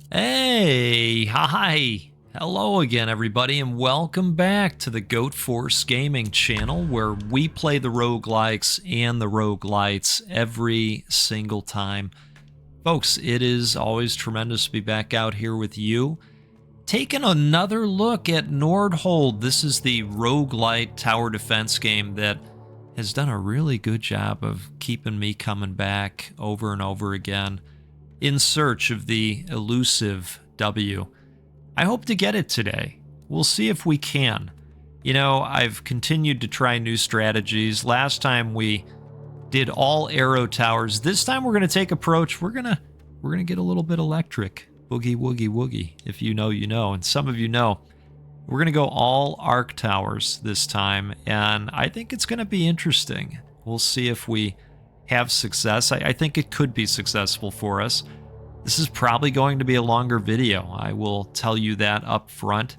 Hey, hi. Hello again, everybody, and welcome back to the Goat Force Gaming channel, where we play the roguelikes and the roguelites every single time. Folks, it is always tremendous to be back out here with you, taking another look at Nordhold. This is the roguelite tower defense game that has done a really good job of keeping me coming back over and over again in search of the elusive W. I hope to get it today. We'll see if we can. You know, I've continued to try new strategies. Last time we did all arrow towers. This time we're going to take approach. We're going to get a little bit electric. Boogie woogie woogie. If you know, you know, and some of you know. We're going to go all arc towers this time, and I think it's going to be interesting. We'll see if we have success. I think it could be successful for us. This is probably going to be a longer video. I will tell you that up front.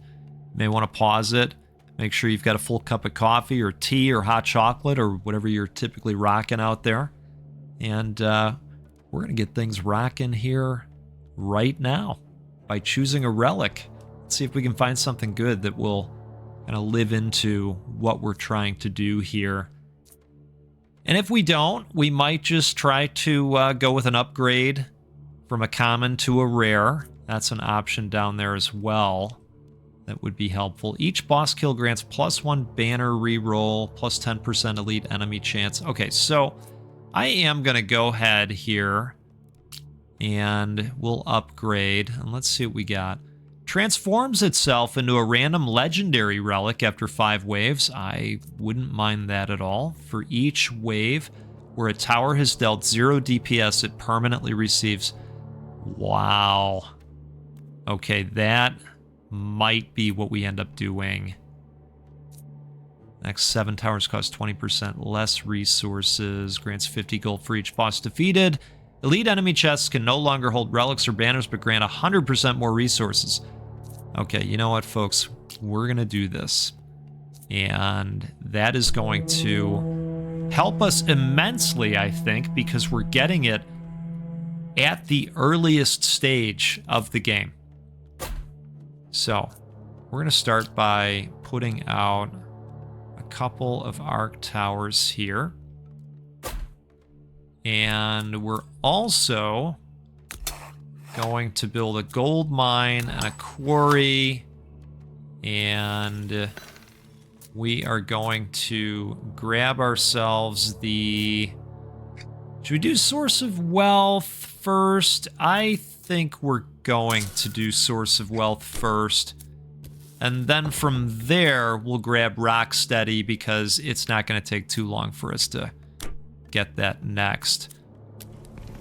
You may want to pause it. Make sure you've got a full cup of coffee or tea or hot chocolate or whatever you're typically rocking out there. And we're going to get things rocking here right now by choosing a relic. Let's see if we can find something good that will kind of live into what we're trying to do here. And if we don't, we might just try to go with an upgrade from a common to a rare. That's an option down there as well. That would be helpful. Each boss kill grants +1 banner reroll, plus 10% elite enemy chance. Okay, so I am going to go ahead here and we'll upgrade. And let's see what we got. Transforms itself into a random legendary relic after 5 waves. I wouldn't mind that at all. For each wave where a tower has dealt 0 DPS, it permanently receives. Wow. Okay, that might be what we end up doing. Next 7 towers cost 20% less resources. Grants 50 gold for each boss defeated. Elite enemy chests can no longer hold relics or banners, but grant 100% more resources. Okay, you know what, folks? We're going to do this. And that is going to help us immensely, I think, because we're getting it at the earliest stage of the game. So, we're going to start by putting out a couple of arc towers here. And we're also going to build a gold mine and a quarry, and we are going to grab ourselves the... Should we do source of wealth first? I think we're going to do source of wealth first, and then from there we'll grab Rocksteady, because it's not going to take too long for us to get that next.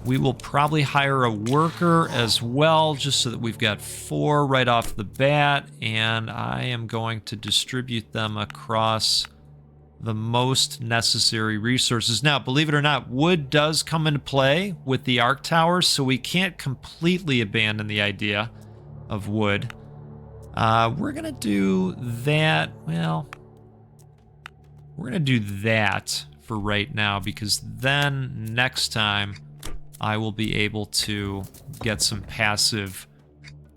We will probably hire a worker as well, just so that we've got 4 right off the bat, and I am going to distribute them across the most necessary resources. Now, believe it or not, wood does come into play with the arc towers, so we can't completely abandon the idea of wood. We're going to do that. Well, we're going to do that for right now, because then next time I will be able to get some passive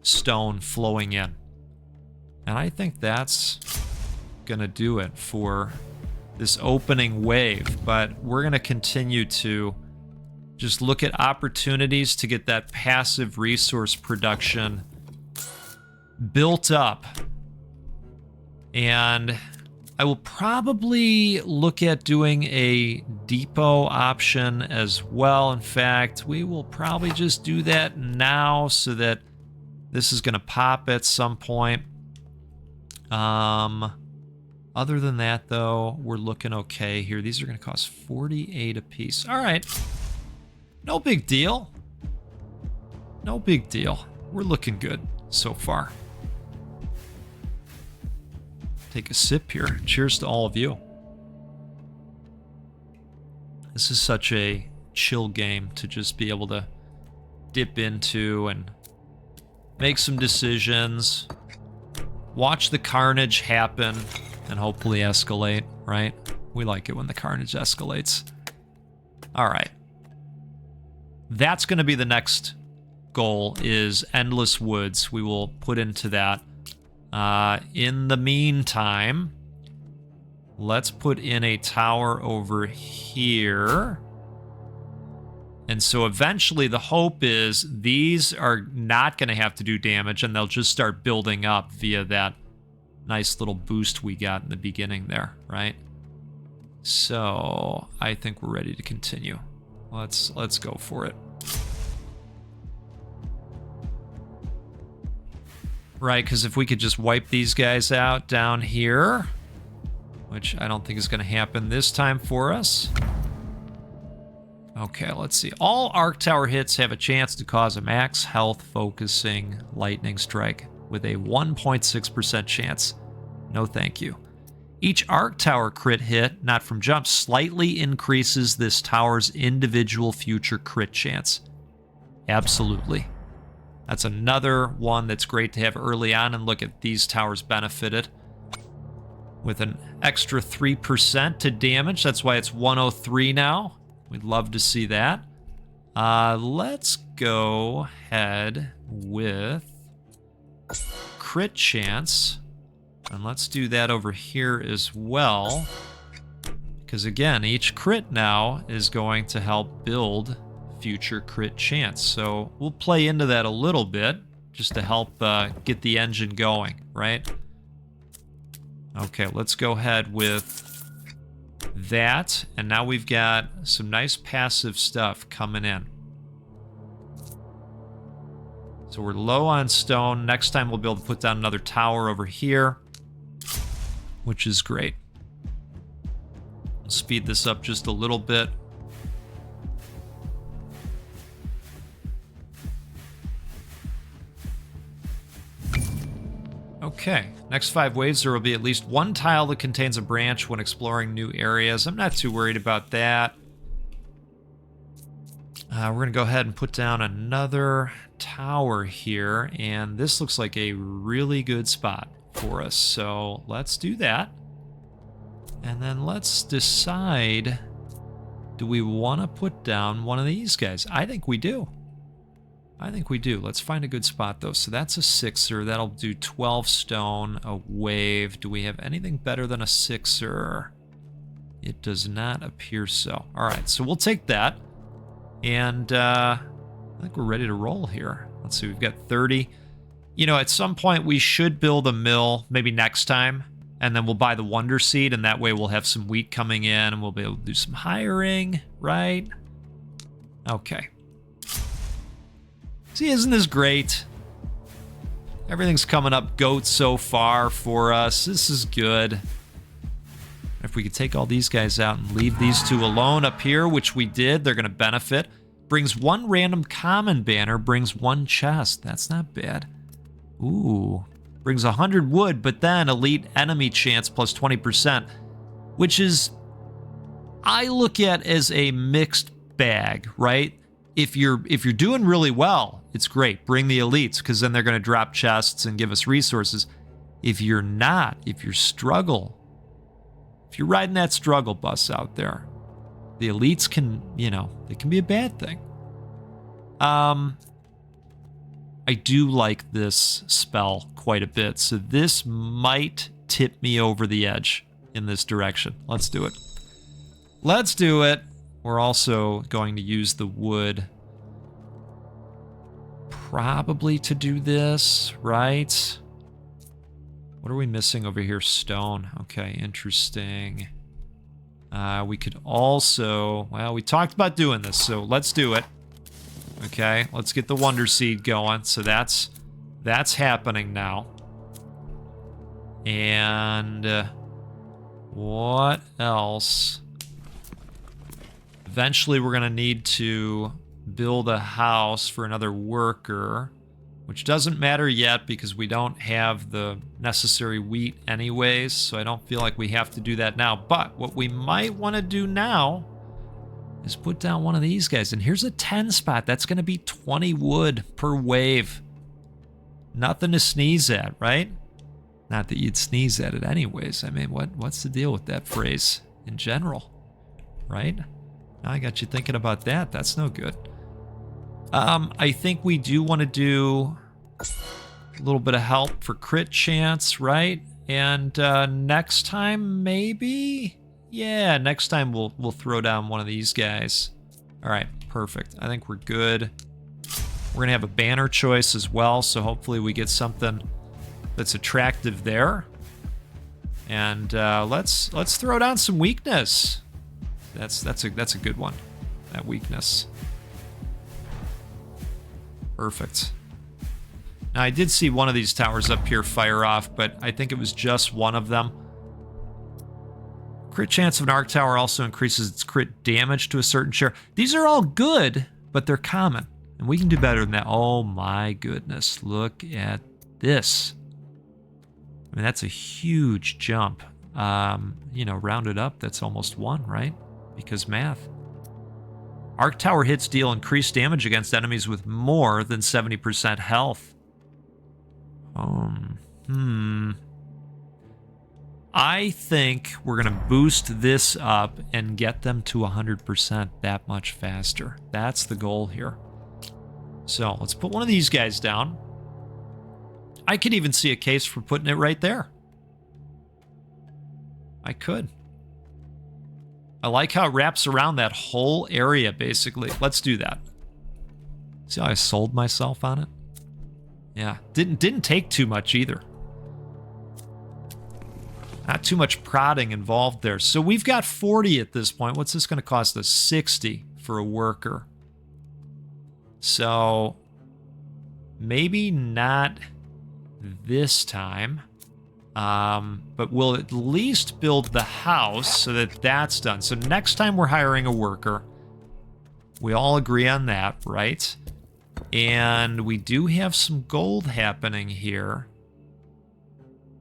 stone flowing in. And I think that's gonna do it for this opening wave, but we're gonna continue to just look at opportunities to get that passive resource production built up. And I will probably look at doing a depot option as well. In fact, we will probably just do that now, so that this is going to pop at some point. Other than that, though, we're looking okay here. These are going to cost 48 a piece. All right. No big deal. No big deal. We're looking good so far. Take a sip here. Cheers to all of you. This is such a chill game to just be able to dip into and make some decisions, watch the carnage happen, and hopefully escalate, right? We like it when the carnage escalates. All right. That's going to be the next goal is endless woods. We will put into that. In the meantime, let's put in a tower over here. And so eventually the hope is these are not going to have to do damage, and they'll just start building up via that nice little boost we got in the beginning there, right? So I think we're ready to continue. Let's go for it. Right, because if we could just wipe these guys out down here, which I don't think is going to happen this time for us. Okay, let's see. All Arc Tower hits have a chance to cause a max health focusing lightning strike with a 1.6% chance. No thank you. Each Arc Tower crit hit, not from jump, slightly increases this tower's individual future crit chance. Absolutely. That's another one that's great to have early on, and look at these towers benefited with an extra 3% to damage. That's why it's 103 now. We'd love to see that. Let's go ahead with crit chance. And let's do that over here as well. Because again, each crit now is going to help build future crit chance. So we'll play into that a little bit just to help get the engine going, right? Okay, let's go ahead with that. And now we've got some nice passive stuff coming in. So we're low on stone. Next time we'll be able to put down another tower over here, which is great. We'll speed this up just a little bit. Okay, next 5 waves there will be at least one tile that contains a branch when exploring new areas. I'm not too worried about that. We're going to go ahead and put down another tower here, and this looks like a really good spot for us. So let's do that. And then let's decide, do we want to put down one of these guys? I think we do. I think we do. Let's find a good spot, though. So that's a 6er. That'll do 12 stone, a wave. Do we have anything better than a 6er? It does not appear so. All right, so we'll take that. And I think we're ready to roll here. Let's see, we've got 30. You know, at some point we should build a mill, maybe next time. And then we'll buy the Wonder Seed, and that way we'll have some wheat coming in, and we'll be able to do some hiring, right? Okay. See, isn't this great? Everything's coming up goat so far for us. This is good. If we could take all these guys out and leave these two alone up here, which we did, they're going to benefit. Brings 1 random common banner, brings 1 chest. That's not bad. Ooh. Brings 100 wood, but then elite enemy chance plus 20%, which is, I look at as a mixed bag, right? If you're doing really well, it's great. Bring the elites, because then they're going to drop chests and give us resources. If you're not, if you're riding that struggle bus out there, the elites can, they can be a bad thing. I do like this spell quite a bit, so this might tip me over the edge in this direction. Let's do it. Let's do it. We're also going to use the wood probably to do this, right? What are we missing over here? Stone. Okay, interesting. We could also, well, we talked about doing this, so let's do it. Okay, let's get the Wonder Seed going. So that's happening now. And what else? Eventually, we're going to need to build a house for another worker, which doesn't matter yet because we don't have the necessary wheat anyways, so I don't feel like we have to do that now. But what we might want to do now is put down one of these guys. And here's a 10 spot. That's going to be 20 wood per wave. Nothing to sneeze at, right? Not that you'd sneeze at it anyways. I mean, what's the deal with that phrase in general, right? Now I got you thinking about that. That's no good. I think we do want to do a little bit of help for crit chance, right? And next time, maybe? Yeah, next time we'll throw down one of these guys. All right, perfect. I think we're good. We're going to have a banner choice as well, so hopefully we get something that's attractive there. And let's throw down some weakness. That's a good one. That weakness. Perfect. Now I did see one of these towers up here fire off, but I think it was just one of them. Crit chance of an arc tower also increases its crit damage to a certain share. These are all good, but they're common. And we can do better than that. Oh my goodness. Look at this. I mean, that's a huge jump. You know, rounded up, that's almost 1, right? Because math. Arc tower hits deal increased damage against enemies with more than 70% health. I think we're going to boost this up and get them to 100% that much faster. That's the goal here. So let's put one of these guys down. I could even see a case for putting it right there. I could. I like how it wraps around that whole area, basically. Let's do that. See how I sold myself on it? Yeah, didn't take too much either. Not too much prodding involved there. So we've got 40 at this point. What's this going to cost us? 60 for a worker. So maybe not this time. But we'll at least build the house so that that's done. So next time we're hiring a worker, we all agree on that, right? And we do have some gold happening here.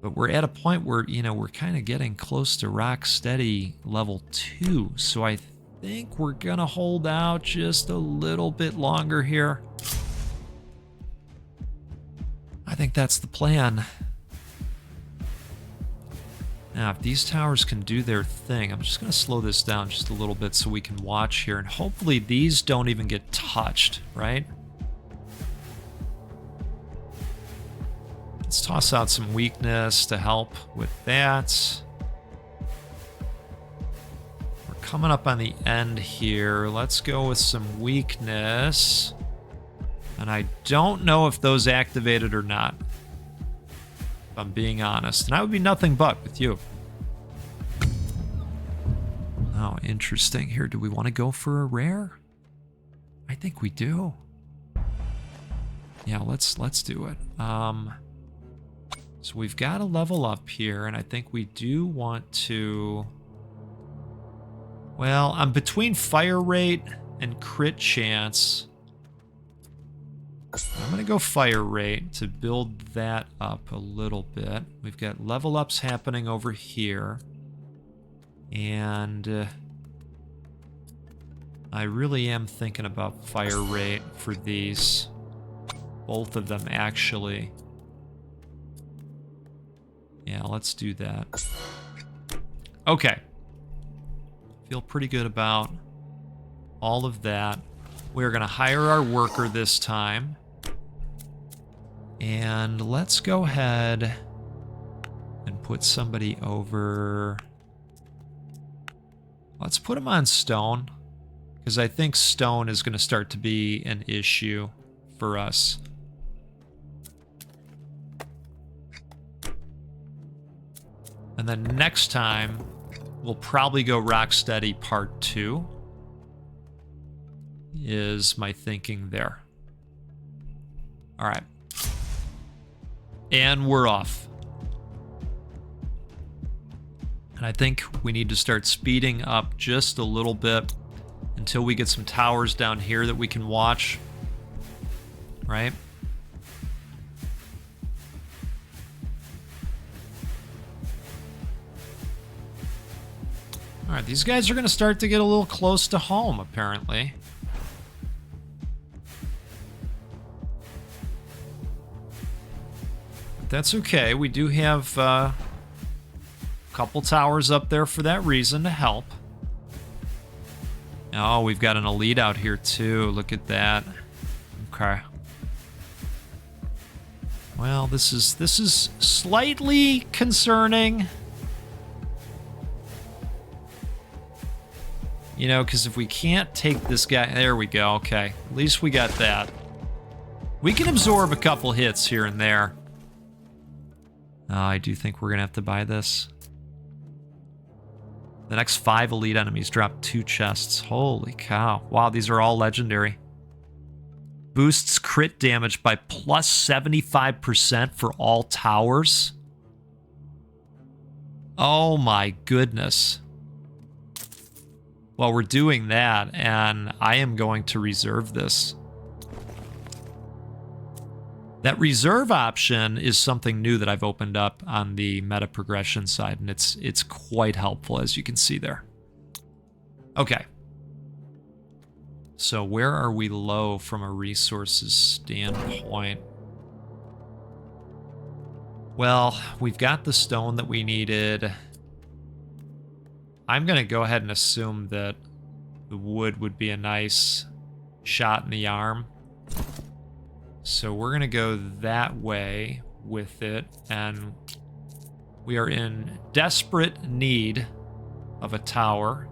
But we're at a point where, you know, we're kind of getting close to rock steady level 2. So I think we're going to hold out just a little bit longer here. I think that's the plan. Now, if these towers can do their thing, I'm just going to slow this down just a little bit so we can watch here. And hopefully these don't even get touched, right? Let's toss out some weakness to help with that. We're coming up on the end here. Let's go with some weakness. And I don't know if those activated or not, if I'm being honest. And I would be nothing but with you. Oh, interesting. Here, do we want to go for a rare? I think we do. Yeah, let's do it. So we've got a level up here, and I think we do want to... Well, I'm between fire rate and crit chance. I'm going to go fire rate to build that up a little bit. We've got level ups happening over here. And I really am thinking about fire rate for these. Both of them, actually. Yeah, let's do that. Okay. Feel pretty good about all of that. We're going to hire our worker this time. And let's go ahead and put somebody over... Let's put him on stone, because I think stone is going to start to be an issue for us. And then next time, we'll probably go Rocksteady Part 2, is my thinking there. All right. And we're off. And I think we need to start speeding up just a little bit until we get some towers down here that we can watch. Right? All right, these guys are going to start to get a little close to home, apparently. But that's okay. We do have a couple towers up there for that reason to help. Oh, we've got an elite out here, too. Look at that. Okay. Well, this is slightly concerning. You know, because if we can't take this guy... There we go, okay. At least we got that. We can absorb a couple hits here and there. I do think we're going to have to buy this. The next 5 elite enemies drop 2 chests. Holy cow. Wow, these are all legendary. Boosts crit damage by plus 75% for all towers. Oh my goodness. Well, we're doing that, and I am going to reserve this. That reserve option is something new that I've opened up on the meta progression side, and it's quite helpful, as you can see there. Okay. So where are we low from a resources standpoint? Well, we've got the stone that we needed. I'm going to go ahead and assume that the wood would be a nice shot in the arm. So we're going to go that way with it, and we are in desperate need of a tower.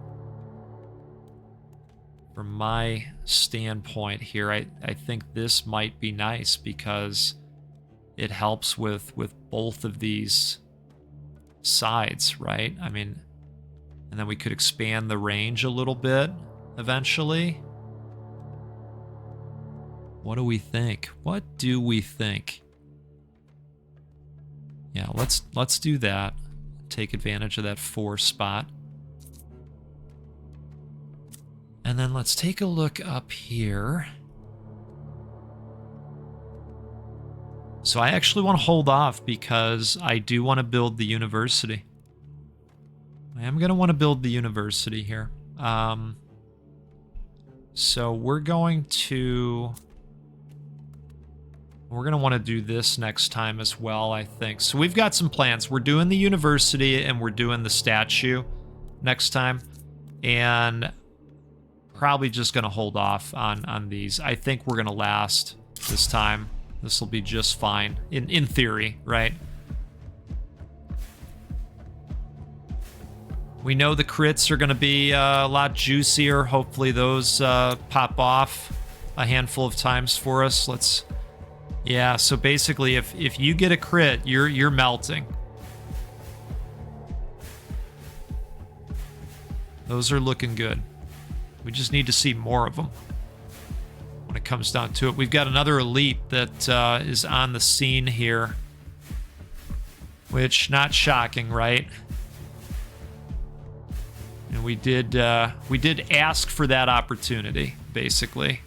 From my standpoint here, I think this might be nice because it helps with both of these sides, right? I mean, and then we could expand the range a little bit eventually. What do we think? What do we think? Yeah, let's do that. Take advantage of that 4 spot. And then let's take a look up here. So I actually want to hold off because I do want to build the university. I am going to want to build the university here. So we're going to want to do this next time as well, I think. So we've got some plans. We're doing the university and we're doing the statue next time. And probably just going to hold off on these. I think we're going to last this time. This will be just fine, in theory, right? We know the crits are going to be a lot juicier. Hopefully those pop off a handful of times for us. Yeah, so basically if you get a crit, you're melting. Those are looking good. We just need to see more of them when it comes down to it. We've got another elite that is on the scene here, which not shocking, right? And we did ask for that opportunity, basically.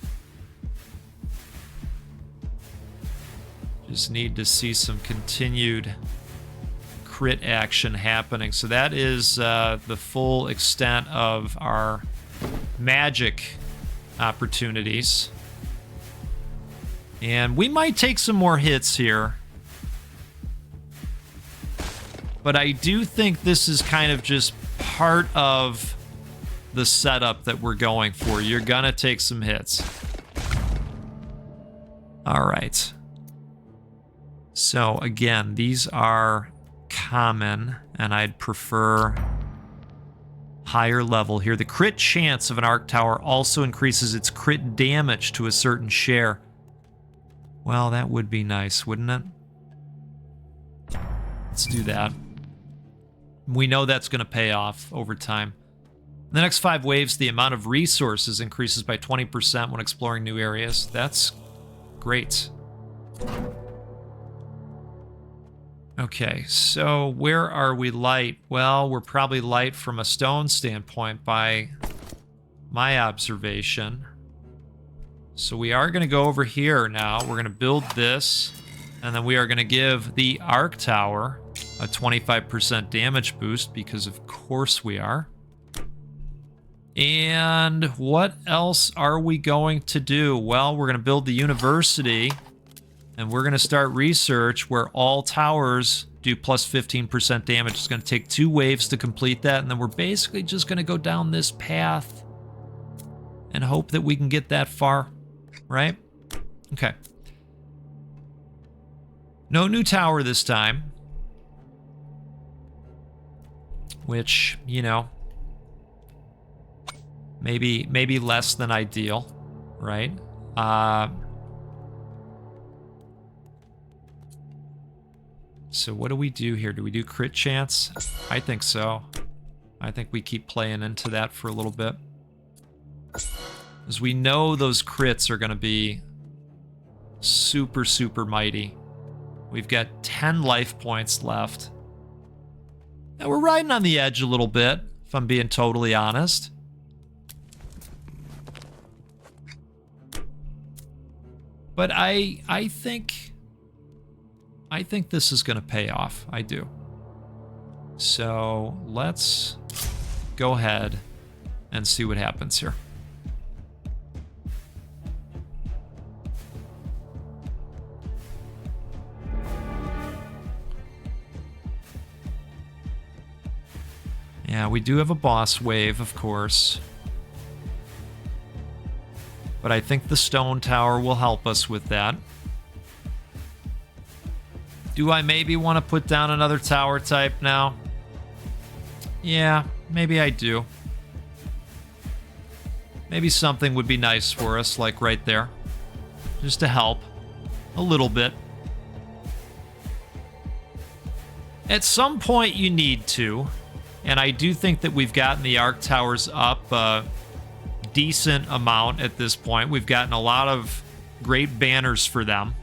Just need to see some continued crit action happening. So that is the full extent of our magic opportunities. And we might take some more hits here. But I do think this is kind of just part of the setup that we're going for. You're gonna take some hits. All right. So again, these are common, and I'd prefer higher level here. The crit chance of an arc tower also increases its crit damage to a certain share. Well, that would be nice, wouldn't it? Let's do that. We know that's going to pay off over time. In the next 5 waves, the amount of resources increases by 20% when exploring new areas. That's great. Okay, so where are we light? Well, we're probably light from a stone standpoint by my observation. So we are going to go over here now. We're going to build this, and then we are going to give the arc tower a 25% damage boost, because of course we are. And what else are we going to do? Well, we're going to build the university, and we're going to start research where all towers do plus 15% damage. It's going to take 2 waves to complete that, and then we're basically just going to go down this path and hope that we can get that far, right? Okay. No new tower this time. Which, you know, maybe less than ideal, right? So what do we do here? Do we do crit chance? I think so. I think we keep playing into that for a little bit. Because we know those crits are going to be super, super mighty. We've got 10 life points left. And we're riding on the edge a little bit, if I'm being totally honest. But I think this is going to pay off. I do. So let's go ahead and see what happens here. Yeah, we do have a boss wave, of course. But I think the stone tower will help us with that. Do I maybe want to put down another tower type now? Yeah, maybe I do. Maybe something would be nice for us, like right there. Just to help. A little bit. At some point you need to. And I do think that we've gotten the arc towers up a decent amount at this point. We've gotten a lot of great banners for them.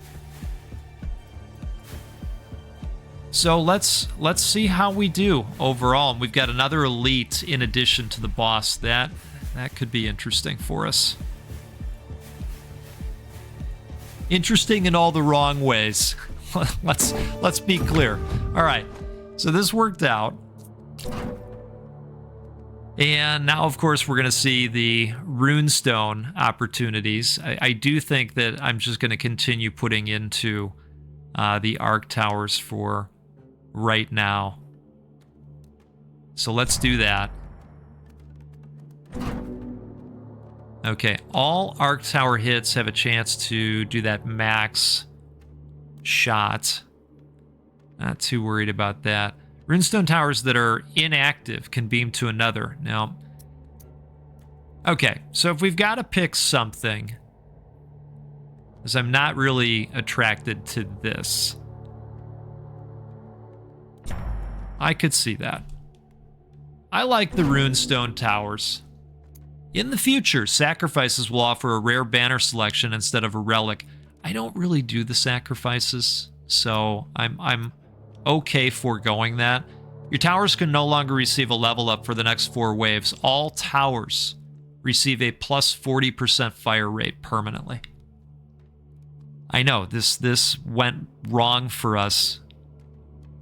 So let's see how we do overall. And we've got another elite in addition to the boss. That could be interesting for us. Interesting in all the wrong ways. let's be clear. All right. So this worked out. And now, of course, we're going to see the runestone opportunities. I do think that I'm just going to continue putting into the arc towers for right now. So let's do that. Okay, all arc tower hits have a chance to do that max shot. Not too worried about that. Runestone towers that are inactive can beam to another. Now, okay, so if we've got to pick something, because I'm not really attracted to this, I could see that. I like the runestone towers. In the future, sacrifices will offer a rare banner selection instead of a relic. I don't really do the sacrifices, so I'm okay foregoing that. Your towers can no longer receive a level up for the next 4 waves. All towers receive a plus 40% fire rate permanently. I know this went wrong for us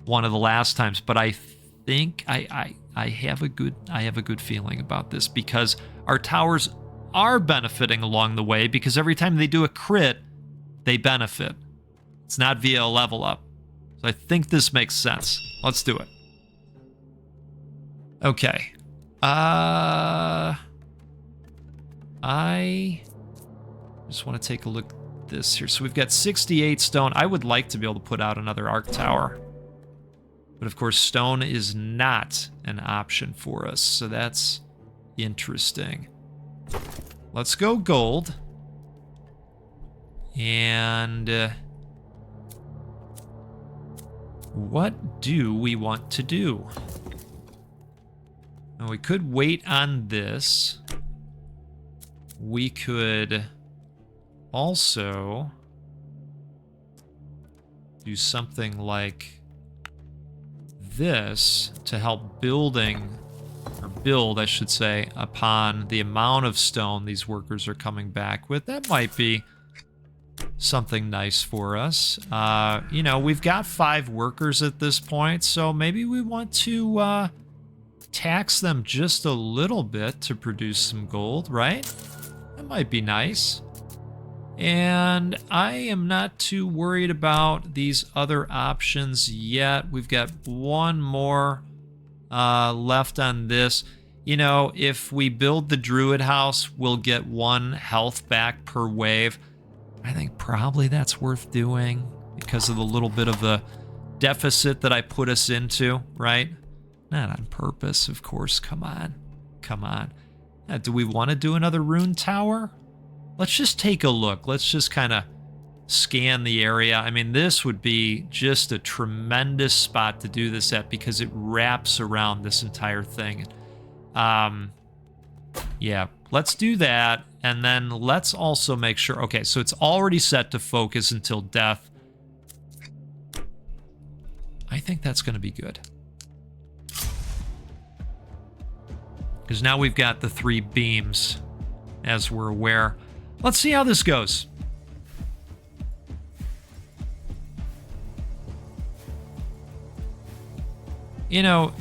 one of the last times, but I think I have a good feeling about this because our towers are benefiting along the way because every time they do a crit, they benefit. It's not via a level up. So I think this makes sense. Let's do it. Okay. I just want to take a look at this here. So we've got 68 stone. I would like to be able to put out another arc tower. But of course, stone is not an option for us. So that's interesting. Let's go gold. And what do we want to do? Now, we could wait on this. We could also do something like this to help build, I should say, upon the amount of stone these workers are coming back with. That might be something nice for us. You know, we've got 5 workers at this point, so maybe we want to tax them just a little bit to produce some gold, right? That might be nice. And I am not too worried about these other options yet. We've got one more left on this. You know, if we build the druid house, we'll get 1 health back per wave. I think probably that's worth doing because of the little bit of the deficit that I put us into, right? Not on purpose, of course. Come on. Come on. Do we want to do another rune tower? Let's just take a look. Let's just kind of scan the area. I mean, this would be just a tremendous spot to do this at because it wraps around this entire thing. Yeah, let's do that. And then let's also make sure... Okay, so it's already set to focus until death. I think that's going to be good. Because now we've got the 3 beams, as we're aware. Let's see how this goes. You know,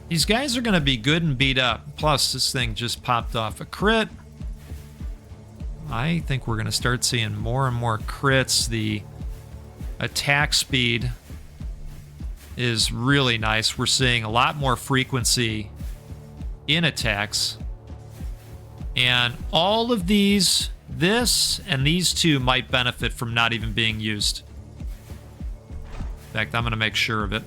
these guys are going to be good and beat up. Plus, this thing just popped off a crit. I think we're going to start seeing more and more crits. The attack speed is really nice. We're seeing a lot more frequency in attacks. And all of these, this and these 2 might benefit from not even being used. In fact, I'm going to make sure of it.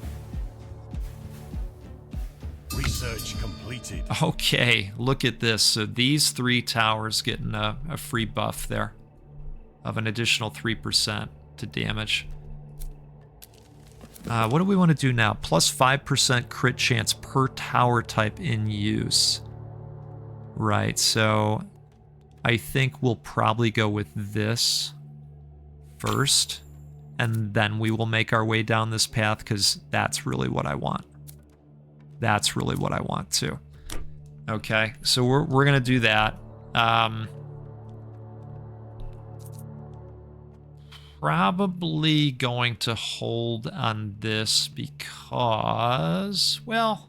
Research completed. Okay, look at this. So these 3 towers getting a free buff there of an additional 3% to damage. What do we want to do now? Plus 5% crit chance per tower type in use. Right, so I think we'll probably go with this first, and then we will make our way down this path because that's really what I want. That's really what I want too. Okay, so we're gonna do that. Probably going to hold on this because, well,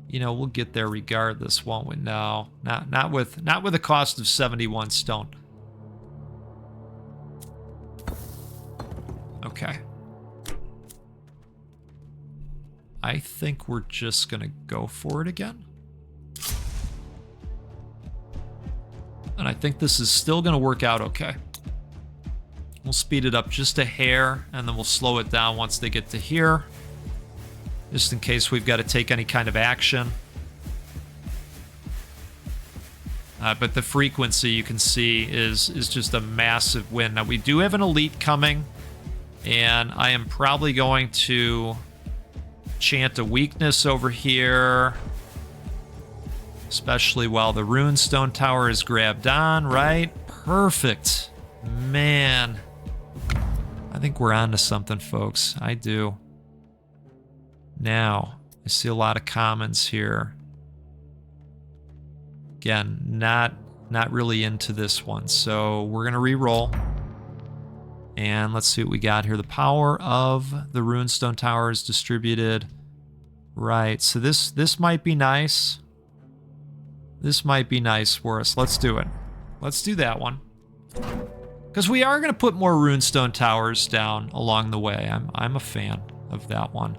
you know, we'll get there regardless, won't we? No, not with a cost of 71 stone. Okay. I think we're just gonna go for it again. And I think this is still gonna work out okay. We'll speed it up just a hair, and then we'll slow it down once they get to here. Just in case we've got to take any kind of action. But the frequency, you can see, is just a massive win. Now, we do have an elite coming, and I am probably going to chant a weakness over here, especially while the runestone tower is grabbed on, right? Perfect. Man, I think we're on to something, folks. I do. Now, I see a lot of commons here. Again, not really into this one, so we're going to re-roll. And let's see what we got here. The power of the runestone tower is distributed. Right, so this might be nice. This might be nice for us. Let's do it. Let's do that one. Because we are going to put more runestone towers down along the way. I'm a fan of that one.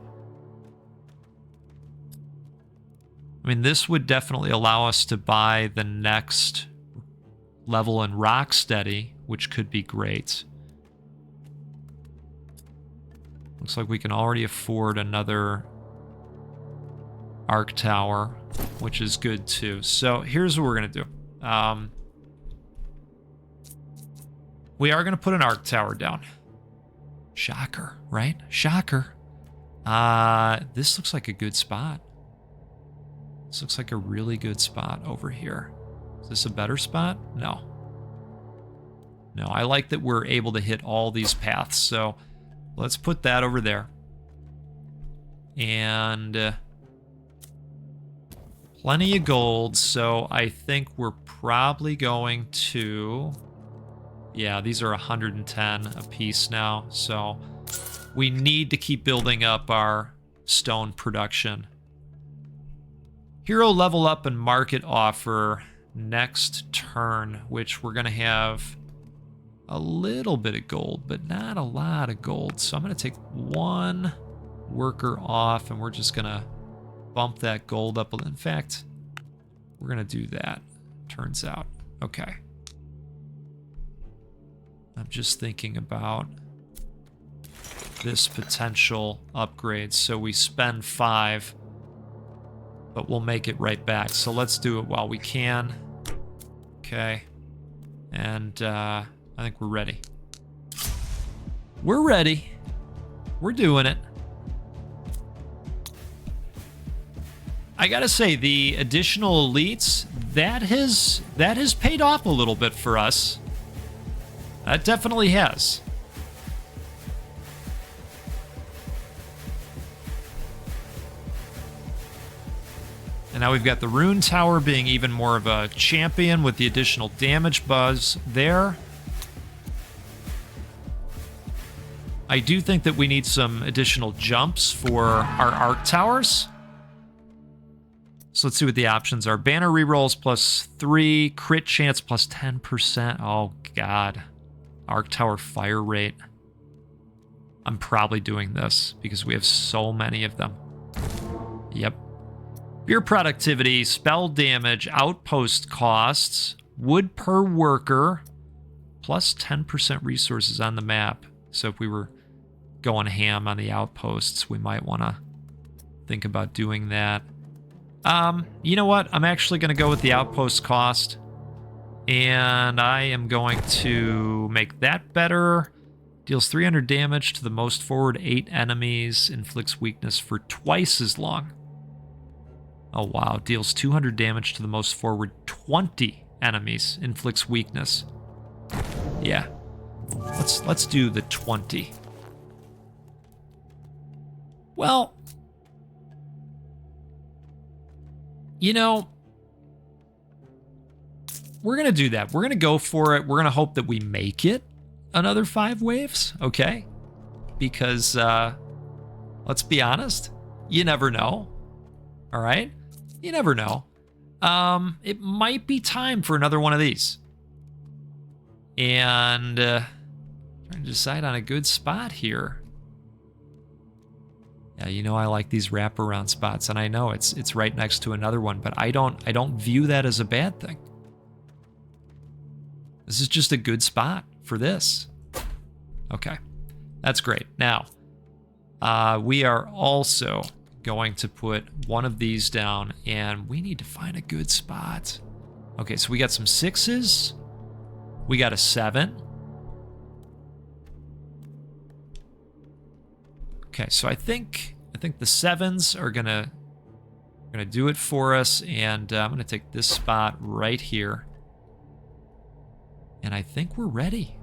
I mean, this would definitely allow us to buy the next level in Rocksteady, which could be great. Looks like we can already afford another arc tower, which is good too. So here's what we're going to do. We are going to put an arc tower down. Shocker, right? Shocker. This looks like a good spot. This looks like a really good spot over here. Is this a better spot? No. No, I like that we're able to hit all these paths. So let's put that over there. And plenty of gold. So I think we're probably going to... Yeah, these are 110 a piece now. So we need to keep building up our stone production. Hero level up and market offer next turn, which we're going to have a little bit of gold, but not a lot of gold. So I'm going to take one worker off, and we're just going to bump that gold up. In fact, we're going to do that, turns out. Okay. I'm just thinking about this potential upgrade. So we spend 5, but we'll make it right back. So let's do it while we can. Okay. And I think we're ready. We're ready. We're doing it. I gotta say, the additional elites, that has paid off a little bit for us. That definitely has. And now we've got the Rune Tower being even more of a champion with the additional damage buzz there. I do think that we need some additional jumps for our arc towers. So let's see what the options are. Banner rerolls +3, crit chance +10%. Oh, God. Arc tower fire rate. I'm probably doing this because we have so many of them. Yep. Beer productivity, spell damage, outpost costs, wood per worker, +10% resources on the map. So if we were going ham on the outposts, we might want to think about doing that. You know what? I'm actually going to go with the outpost cost. And I am going to make that better. Deals 300 damage to the most forward 8 enemies. Inflicts weakness for twice as long. Oh, wow. Deals 200 damage to the most forward 20 enemies. Inflicts weakness. Yeah. Let's do the 20. Well, you know, we're going to do that. We're going to go for it. We're going to hope that we make it another 5 waves, okay? Because, let's be honest, you never know, all right? You never know. It might be time for another one of these. And, trying to decide on a good spot here. Yeah, you know I like these wraparound spots, and I know it's right next to another one, but I don't view that as a bad thing. This is just a good spot for this. Okay, that's great. Now, we are also going to put one of these down, and we need to find a good spot. Okay, so we got some 6s. We got a 7. Okay, so I think the 7s are gonna do it for us, and I'm gonna take this spot right here, and I think we're ready.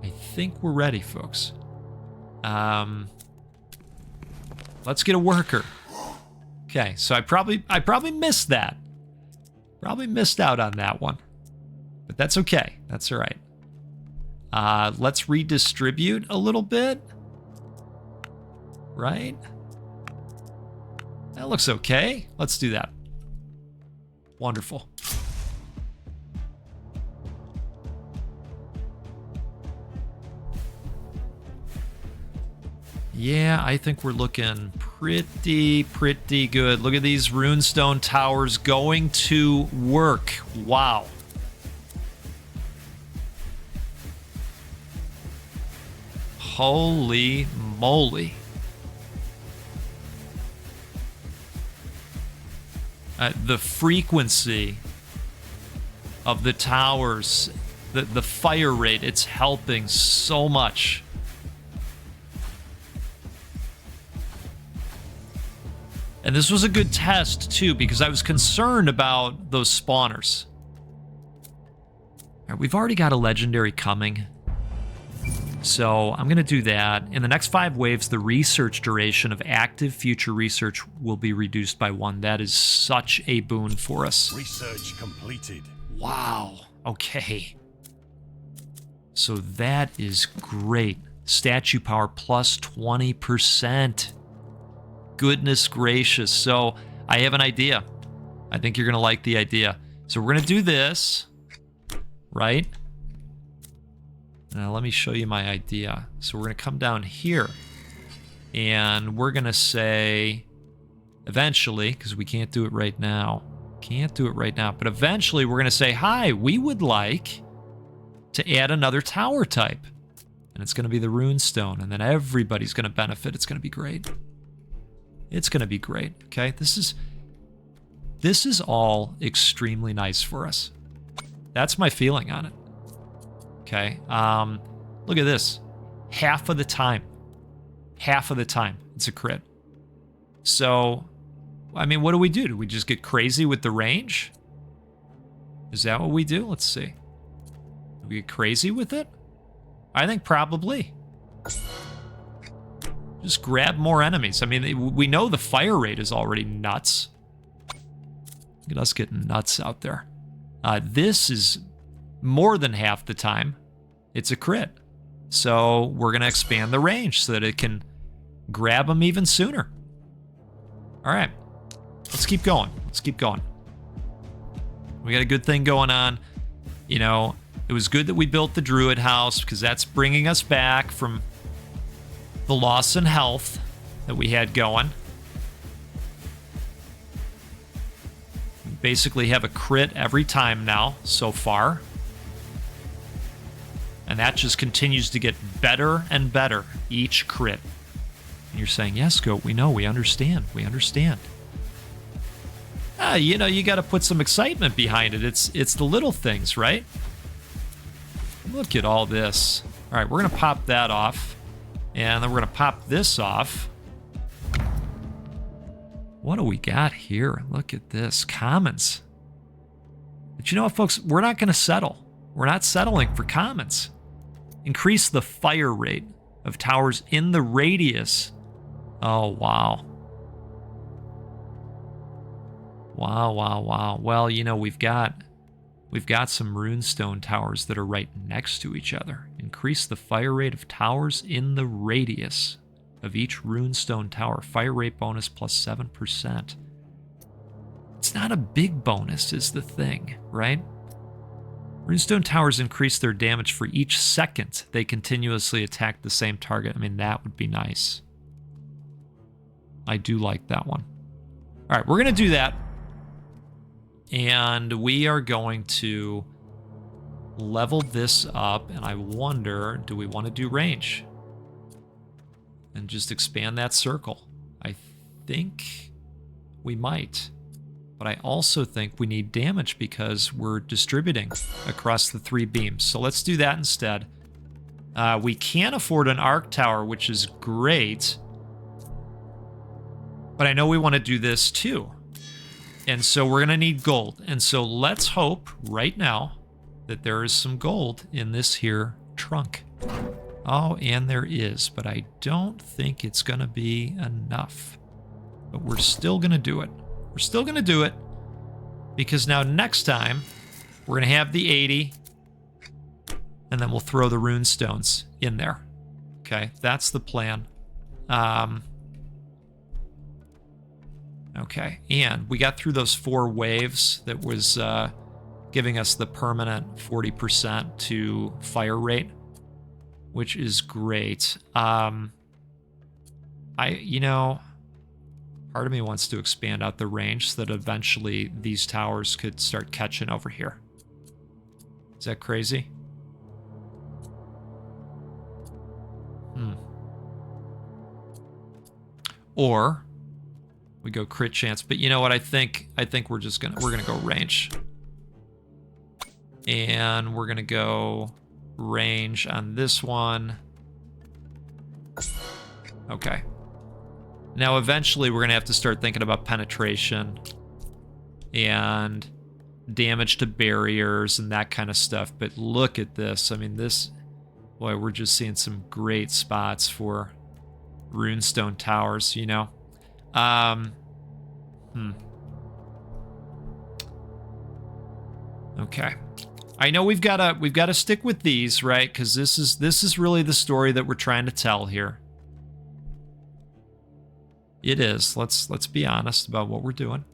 I think we're ready, folks. Let's get a worker. Okay, so I probably missed that. Probably missed out on that one, but that's okay. That's all right. Let's redistribute a little bit. Right? That looks okay. Let's do that. Wonderful. Yeah, I think we're looking pretty good. Look at these runestone towers going to work. Wow. Holy moly. The frequency of the towers, the fire rate, it's helping so much. And this was a good test, too, because I was concerned about those spawners. All right, we've already got a legendary coming. So I'm going to do that. In the next 5 waves, the research duration of active future research will be reduced by 1. That is such a boon for us. Research completed. Wow. Okay. So that is great. Statue power plus 20%. Goodness gracious. So I have an idea. I think you're going to like the idea. So we're going to do this, right? Now let me show you my idea. So we're going to come down here, and we're going to say, eventually, because we can't do it right now. Can't do it right now, but eventually we're going to say, hi, we would like to add another tower type. And it's going to be the runestone, and then everybody's going to benefit. It's going to be great. It's going to be great, okay? This is all extremely nice for us. That's my feeling on it. Okay, look at this. Half of the time, it's a crit. So, I mean, what do? Do we just get crazy with the range? Is that what we do? Let's see. Do we get crazy with it? I think probably. Just grab more enemies. I mean, we know the fire rate is already nuts. Look at us getting nuts out there. This is more than half the time. It's a crit. So we're going to expand the range so that it can grab them even sooner. All right. Let's keep going. Let's keep going. We got a good thing going on. You know, it was good that we built the Druid house because that's bringing us back from the loss in health that we had going. We basically have a crit every time now so far. And that just continues to get better and better each crit. And you're saying, yes, Goat, we know, we understand, we understand. You know, you got to put some excitement behind it. It's the little things, right? Look at all this. All right, we're going to pop that off. And then we're going to pop this off. What do we got here? Look at this. Commons. But you know what, folks? We're not going to settle. We're not settling for commons. Increase the fire rate of towers in the radius. Oh, wow. Wow. Well, you know, we've got some runestone towers that are right next to each other. Increase the fire rate of towers in the radius of each runestone tower. Fire rate bonus plus 7%. It's not a big bonus is the thing, right? Runestone towers increase their damage for each second they continuously attack the same target. I mean, that would be nice. I do like that one. All right, we're going to do that. And we are going to level this up. And I wonder, do we want to do range? And just expand that circle? I think we might. But I also think we need damage because we're distributing across the 3 beams. So let's do that instead. We can't afford an arc tower, which is great. But I know we want to do this too. And so we're going to need gold. And so let's hope right now that there is some gold in this here trunk. Oh, and there is. But I don't think it's going to be enough. But we're still going to do it. We're still going to do it. Because now next time, we're going to have the 80. And then we'll throw the rune stones in there. Okay, that's the plan. Okay, and we got through those 4 waves that was giving us the permanent 40% to fire rate, which is great. You know, part of me wants to expand out the range so that eventually these towers could start catching over here. Is that crazy? Or we go crit chance, but you know what? I think we're gonna go range, and we're gonna go range on this one. Okay. Now eventually we're gonna have to start thinking about penetration and damage to barriers and that kind of stuff. But look at this. I mean, this, boy, we're just seeing some great spots for runestone towers. You know. Okay. I know we've got to stick with these, right? Because this is really the story that we're trying to tell here. It is. Let's be honest about what we're doing.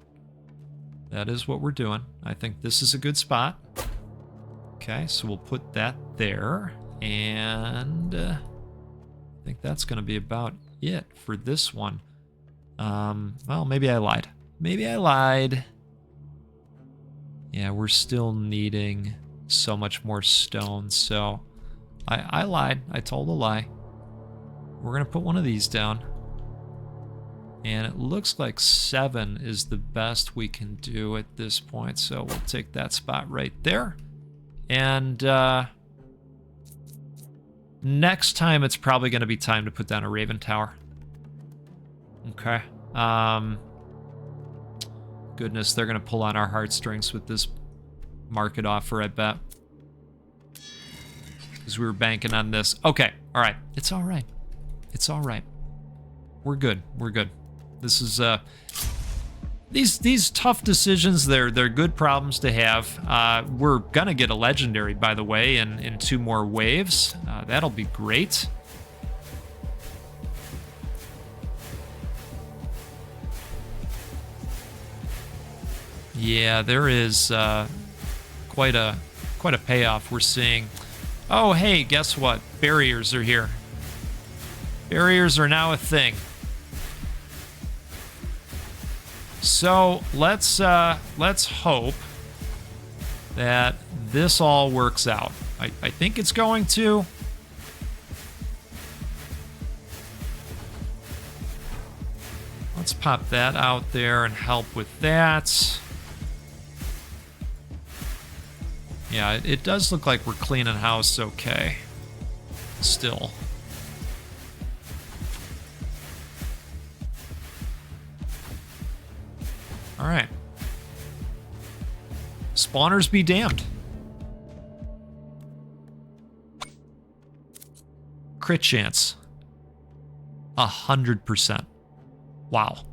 That is what we're doing. I think this is a good spot. Okay, so we'll put that there, and I think that's going to be about it for this one. Well, maybe I lied. Maybe I lied. Yeah, we're still needing so much more stone. So I lied. I told a lie. We're going to put one of these down. And it looks like 7 is the best we can do at this point. So we'll take that spot right there. And next time, it's probably going to be time to put down a Raven Tower. Okay. Goodness, they're going to pull on our heartstrings with this market offer, I bet. Because we were banking on this. Okay, all right. It's all right. It's all right. We're good. We're good. This is these tough decisions. They're good problems to have. We're gonna get a legendary, by the way, in 2 more waves. That'll be great. Yeah, there is quite a payoff we're seeing. Oh, hey, guess what? Barriers are here. Barriers are now a thing. So let's hope that this all works out. I think it's going to. Let's pop that out there and help with that. Yeah, it does look like we're cleaning house okay. Still. All right. Spawners be damned. Crit chance. 100%. Wow.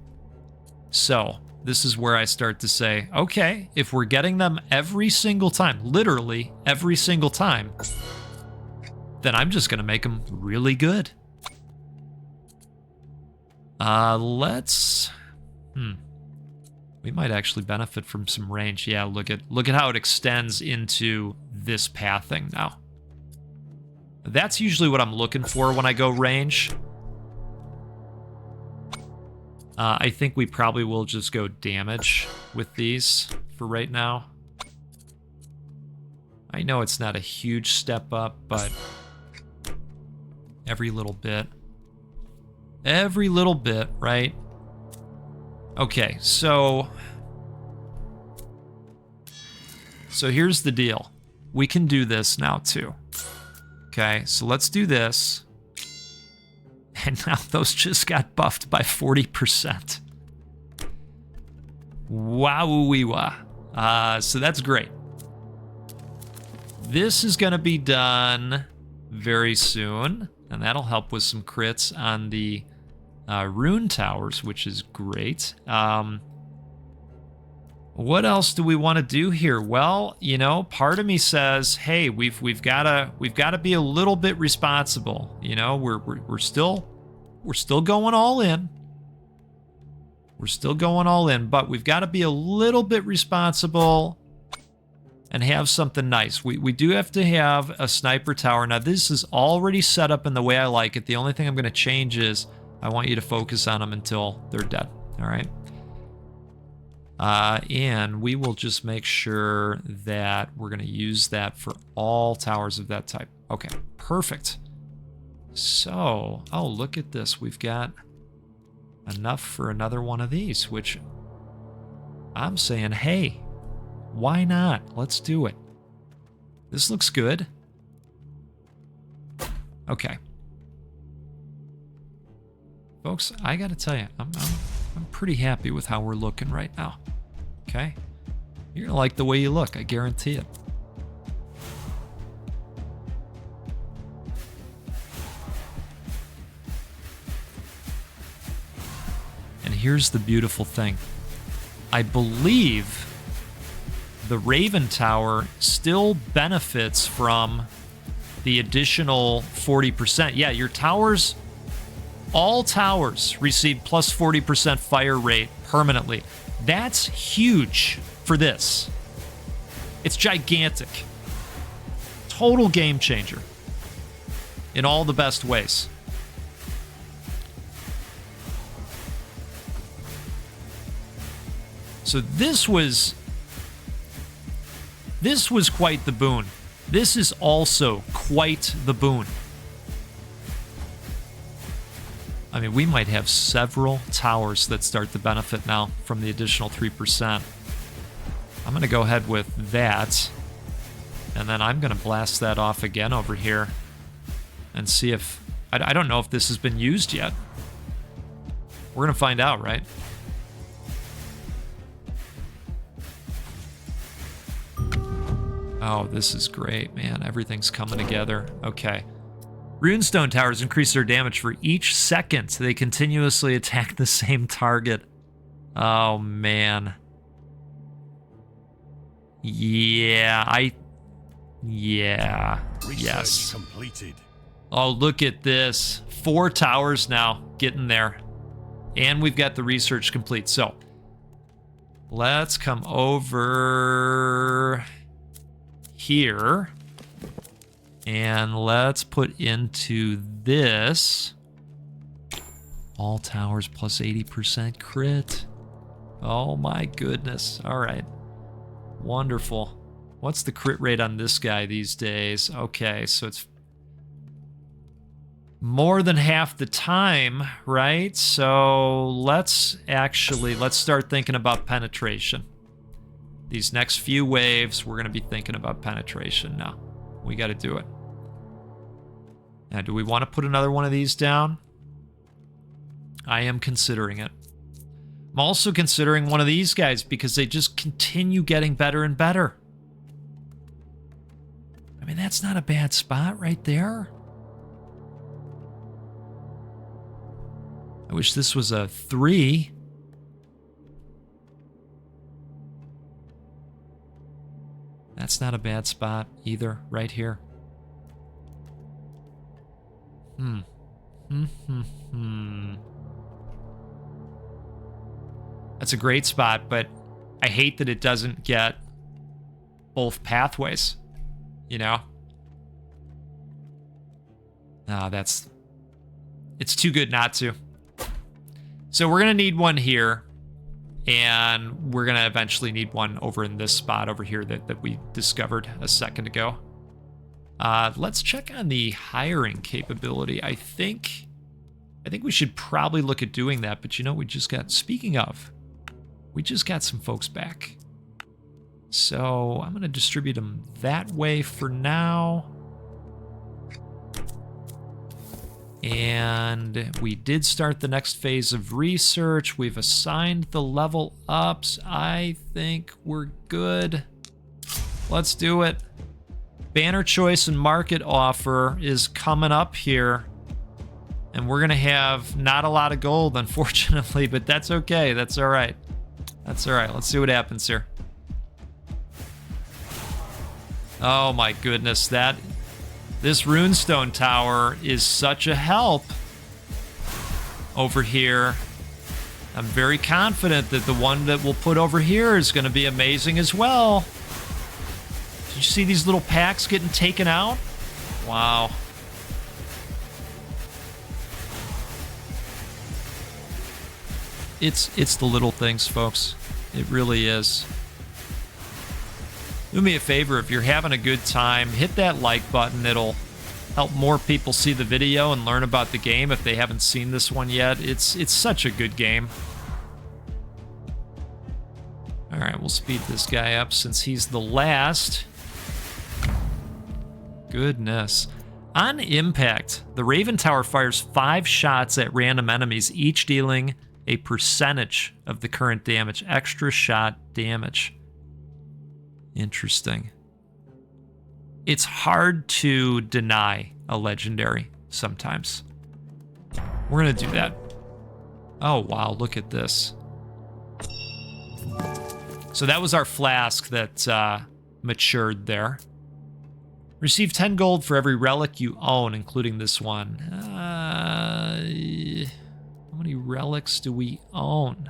So, this is where I start to say, okay, if we're getting them every single time, literally every single time, then I'm just going to make them really good. Let's... We might actually benefit from some range. Yeah, look at how it extends into this pathing now. That's usually what I'm looking for when I go range. I think we probably will just go damage with these for right now. I know it's not a huge step up, but every little bit, right? Okay, so here's the deal. We can do this now too. Okay, so let's do this. And now those just got buffed by 40%. Wow-wee-wah. So that's great. This is going to be done very soon, and that'll help with some crits on the rune towers, which is great. What else do we want to do here? Well, you know, part of me says, hey, we've got to be a little bit responsible. You know, we're still going all in. We're still going all in, but we've got to be a little bit responsible and have something nice. We do have to have a sniper tower. Now, this is already set up in the way I like it. The only thing I'm going to change is I want you to focus on them until they're dead. All right. And we will just make sure that we're going to use that for all towers of that type. Okay, perfect. So, oh, look at this. We've got enough for another one of these, which I'm saying, hey, why not? Let's do it. This looks good. Okay. Folks, I got to tell you, I'm pretty happy with how we're looking right now. Okay? You're going to like the way you look, I guarantee it. And here's the beautiful thing. I believe the Raven Tower still benefits from the additional 40%. Yeah, your towers... All towers receive plus 40% fire rate permanently. That's huge for this. It's gigantic. Total game changer. In all the best ways. So this was This was quite the boon. This is also quite the boon. I mean, we might have several towers that start to benefit now from the additional 3%. I'm going to go ahead with that. And then I'm going to blast that off again over here. And see if... I don't know if this has been used yet. We're going to find out, right? Oh, this is great, man. Everything's coming together. Okay. Runestone towers increase their damage for each second they continuously attack the same target. Oh, man. Yeah, yes. Completed. Oh, look at this. 4 towers now getting there. And we've got the research complete. So, let's come over here. And let's put into this. All towers plus 80% crit. Oh my goodness. All right. Wonderful. What's the crit rate on this guy these days? Okay, so it's more than half the time, right? So let's start thinking about penetration. These next few waves, we're going to be thinking about penetration now. We got to do it. Now, do we want to put another one of these down? I am considering it. I'm also considering one of these guys because they just continue getting better and better. I mean, that's not a bad spot right there. I wish this was a 3. That's not a bad spot either, right here. That's a great spot, but I hate that it doesn't get both pathways, you know? No, it's too good not to. So we're going to need one here, and we're going to eventually need one over in this spot over here that we discovered a second ago. Let's check on the hiring capability. I think we should probably look at doing that, but you know, speaking of, we just got some folks back. So I'm going to distribute them that way for now. And we did start the next phase of research. We've assigned the level ups. I think we're good. Let's do it. Banner choice and market offer is coming up here. And we're going to have not a lot of gold, unfortunately, but that's okay. That's all right. That's all right. Let's see what happens here. Oh my goodness, this runestone tower is such a help over here. I'm very confident that the one that we'll put over here is going to be amazing as well. Did you see these little packs getting taken out? Wow. It's the little things, folks. It really is. Do me a favor, if you're having a good time, hit that like button. It'll help more people see the video and learn about the game if they haven't seen this one yet. It's such a good game. All right, we'll speed this guy up since he's the last. Goodness. On impact, the Raven Tower fires 5 shots at random enemies, each dealing a percentage of the current damage. Extra shot damage. Interesting. It's hard to deny a legendary sometimes. We're going to do that. Oh, wow, look at this. So that was our flask that matured there. Receive 10 gold for every relic you own, including this one. How many relics do we own?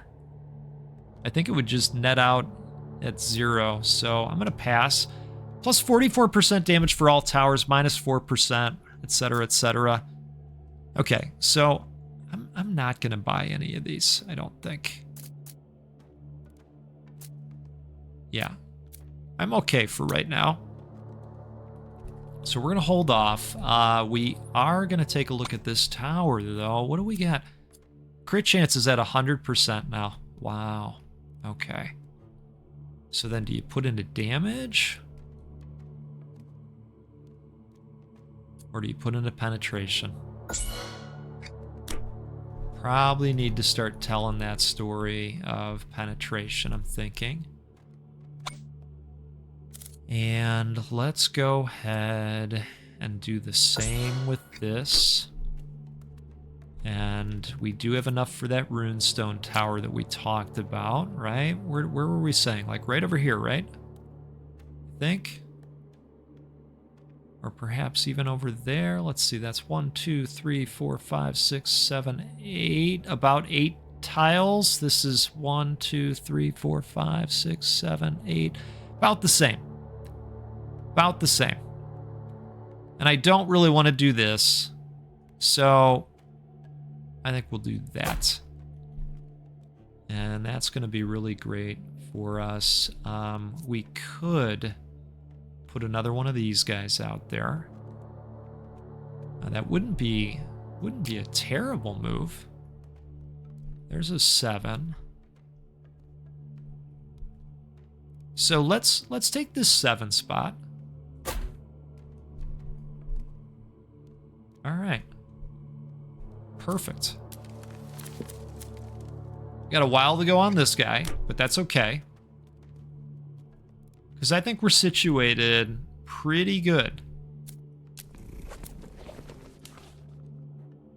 I think it would just net out at 0, so I'm going to pass. Plus 44% damage for all towers, minus 4%, etc., etc. Okay, so I'm not going to buy any of these, I don't think. Yeah. I'm okay for right now. So we're going to hold off. We are going to take a look at this tower, though. What do we got? Crit chance is at 100% now. Wow. Okay. So then do you put into damage? Or do you put into penetration? Probably need to start telling that story of penetration, I'm thinking. And let's go ahead and do the same with this. And we do have enough for that runestone tower that we talked about, right? Where were we saying? Like right over here, right? I think. Or perhaps even over there. Let's see, that's 1, 2, 3, 4, 5, 6, 7, 8. About 8 tiles. This is 1, 2, 3, 4, 5, 6, 7, 8. About the same. About the same. And I don't really want to do this. So I think we'll do that. And that's going to be really great for us. We could put another one of these guys out there. That wouldn't be a terrible move. There's a 7. So let's take this 7 spot. All right. Perfect. Got a while to go on this guy, but that's okay. Because I think we're situated pretty good.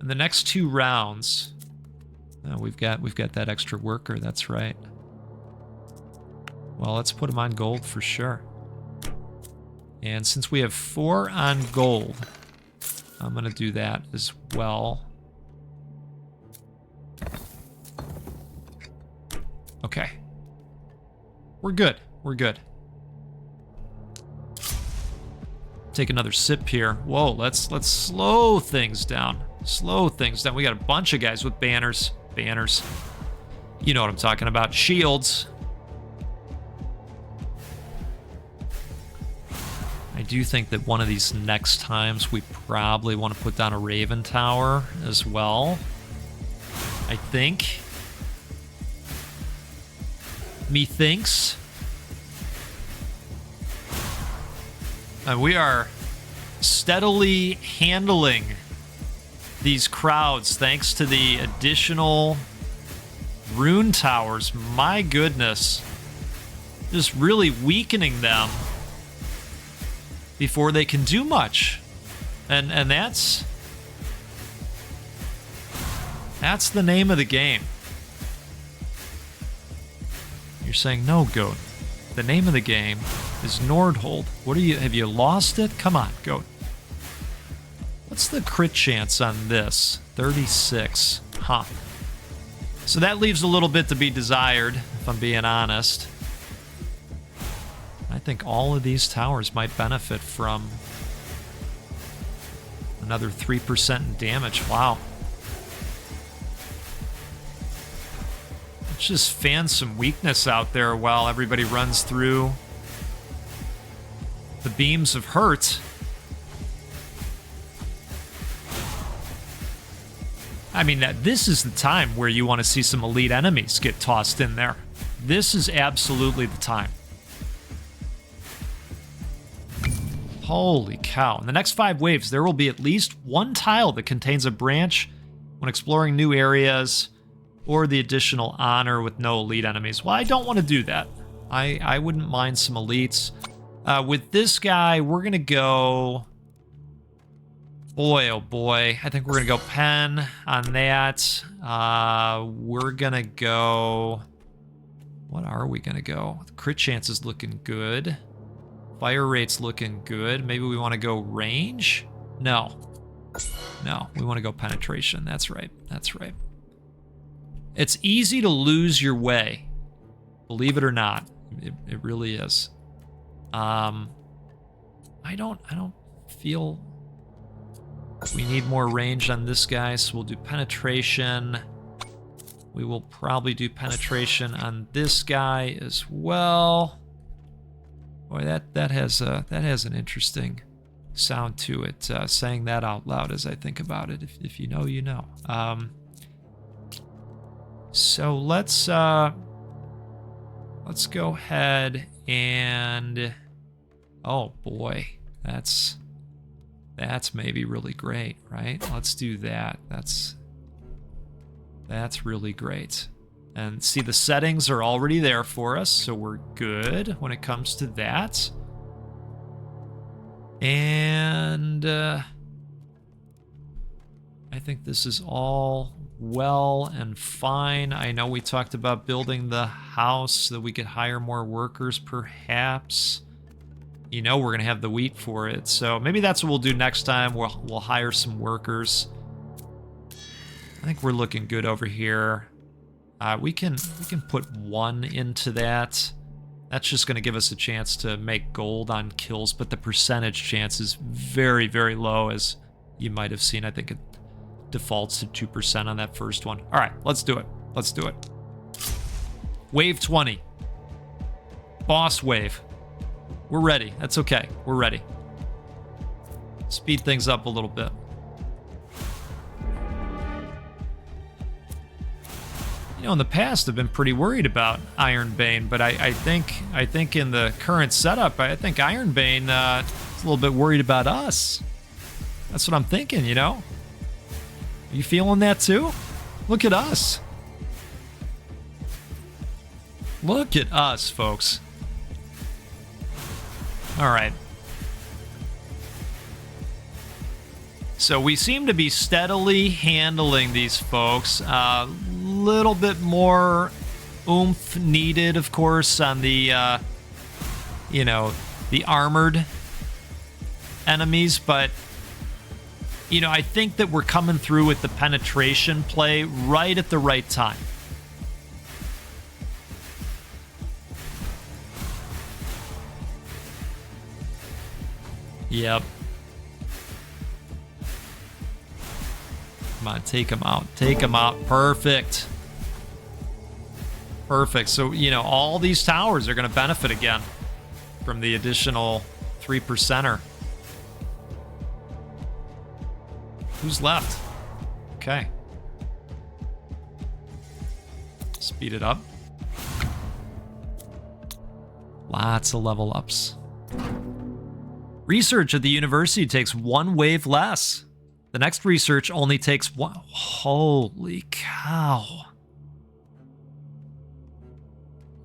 In the next 2 rounds, we've got that extra worker, that's right. Well, let's put him on gold for sure. And since we have 4 on gold, I'm going to do that as well. Okay. We're good. We're good. Take another sip here. Whoa, let's slow things down. Slow things down. We got a bunch of guys with banners. Banners. You know what I'm talking about. Shields. I do think that one of these next times we probably want to put down a Raven Tower as well. I think. Methinks. And we are steadily handling these crowds thanks to the additional rune towers. My goodness. Just really weakening them before they can do much. And that's the name of the game. You're saying, no, Goat. The name of the game is Nordhold. What are you, have you lost it? Come on, Goat. What's the crit chance on this? 36. Huh. So that leaves a little bit to be desired, if I'm being honest. I think all of these towers might benefit from another 3% in damage. Wow. Let's just fan some weakness out there while everybody runs through the beams of hurt. I mean, this is the time where you want to see some elite enemies get tossed in there. This is absolutely the time. Holy cow. In the next 5 waves, there will be at least 1 tile that contains a branch when exploring new areas, or the additional honor with no elite enemies. Well, I don't want to do that. I wouldn't mind some elites. With this guy, we're going to go... Boy, oh boy. I think we're going to go pen on that. We're going to go... What are we going to go? The crit chance is looking good. Fire rate's looking good. Maybe we want to go range? No. No, we want to go penetration. That's right. That's right. It's easy to lose your way. Believe it or not. It really is. I don't feel we need more range on this guy, so we'll do penetration. We will probably do penetration on this guy as well. Boy, that has an interesting sound to it. Saying that out loud as I think about it. If you know, you know. So let's go ahead and, oh boy, that's maybe really great, right? Let's do that. That's really great. And see, the settings are already there for us, so we're good when it comes to that. And I think this is all well and fine. I know we talked about building the house so that we could hire more workers, perhaps. You know, we're gonna have the wheat for it, so maybe that's what we'll do next time. We'll hire some workers. I think we're looking good over here. We can put 1 into that. That's just going to give us a chance to make gold on kills, but the percentage chance is very, very low, as you might have seen. I think it defaults to 2% on that first one. All right, let's do it. Let's do it. Wave 20. Boss wave. We're ready. That's okay. We're ready. Speed things up a little bit. You know, in the past, I've been pretty worried about Ironbane, but I think in the current setup, I think Ironbane is a little bit worried about us. That's what I'm thinking, you know? Are you feeling that too? Look at us. Look at us, folks. All right. So we seem to be steadily handling these folks. Little bit more oomph needed, of course, on the, you know, the armored enemies, but, you know, I think that we're coming through with the penetration play right at the right time. Yep. Come on, take him out. Take him out. Perfect. Perfect. So, you know, all these towers are going to benefit again from the additional 3%er. Who's left? Okay. Speed it up. Lots of level ups. Research at the university takes 1 wave less. The next research only takes 1. Holy cow.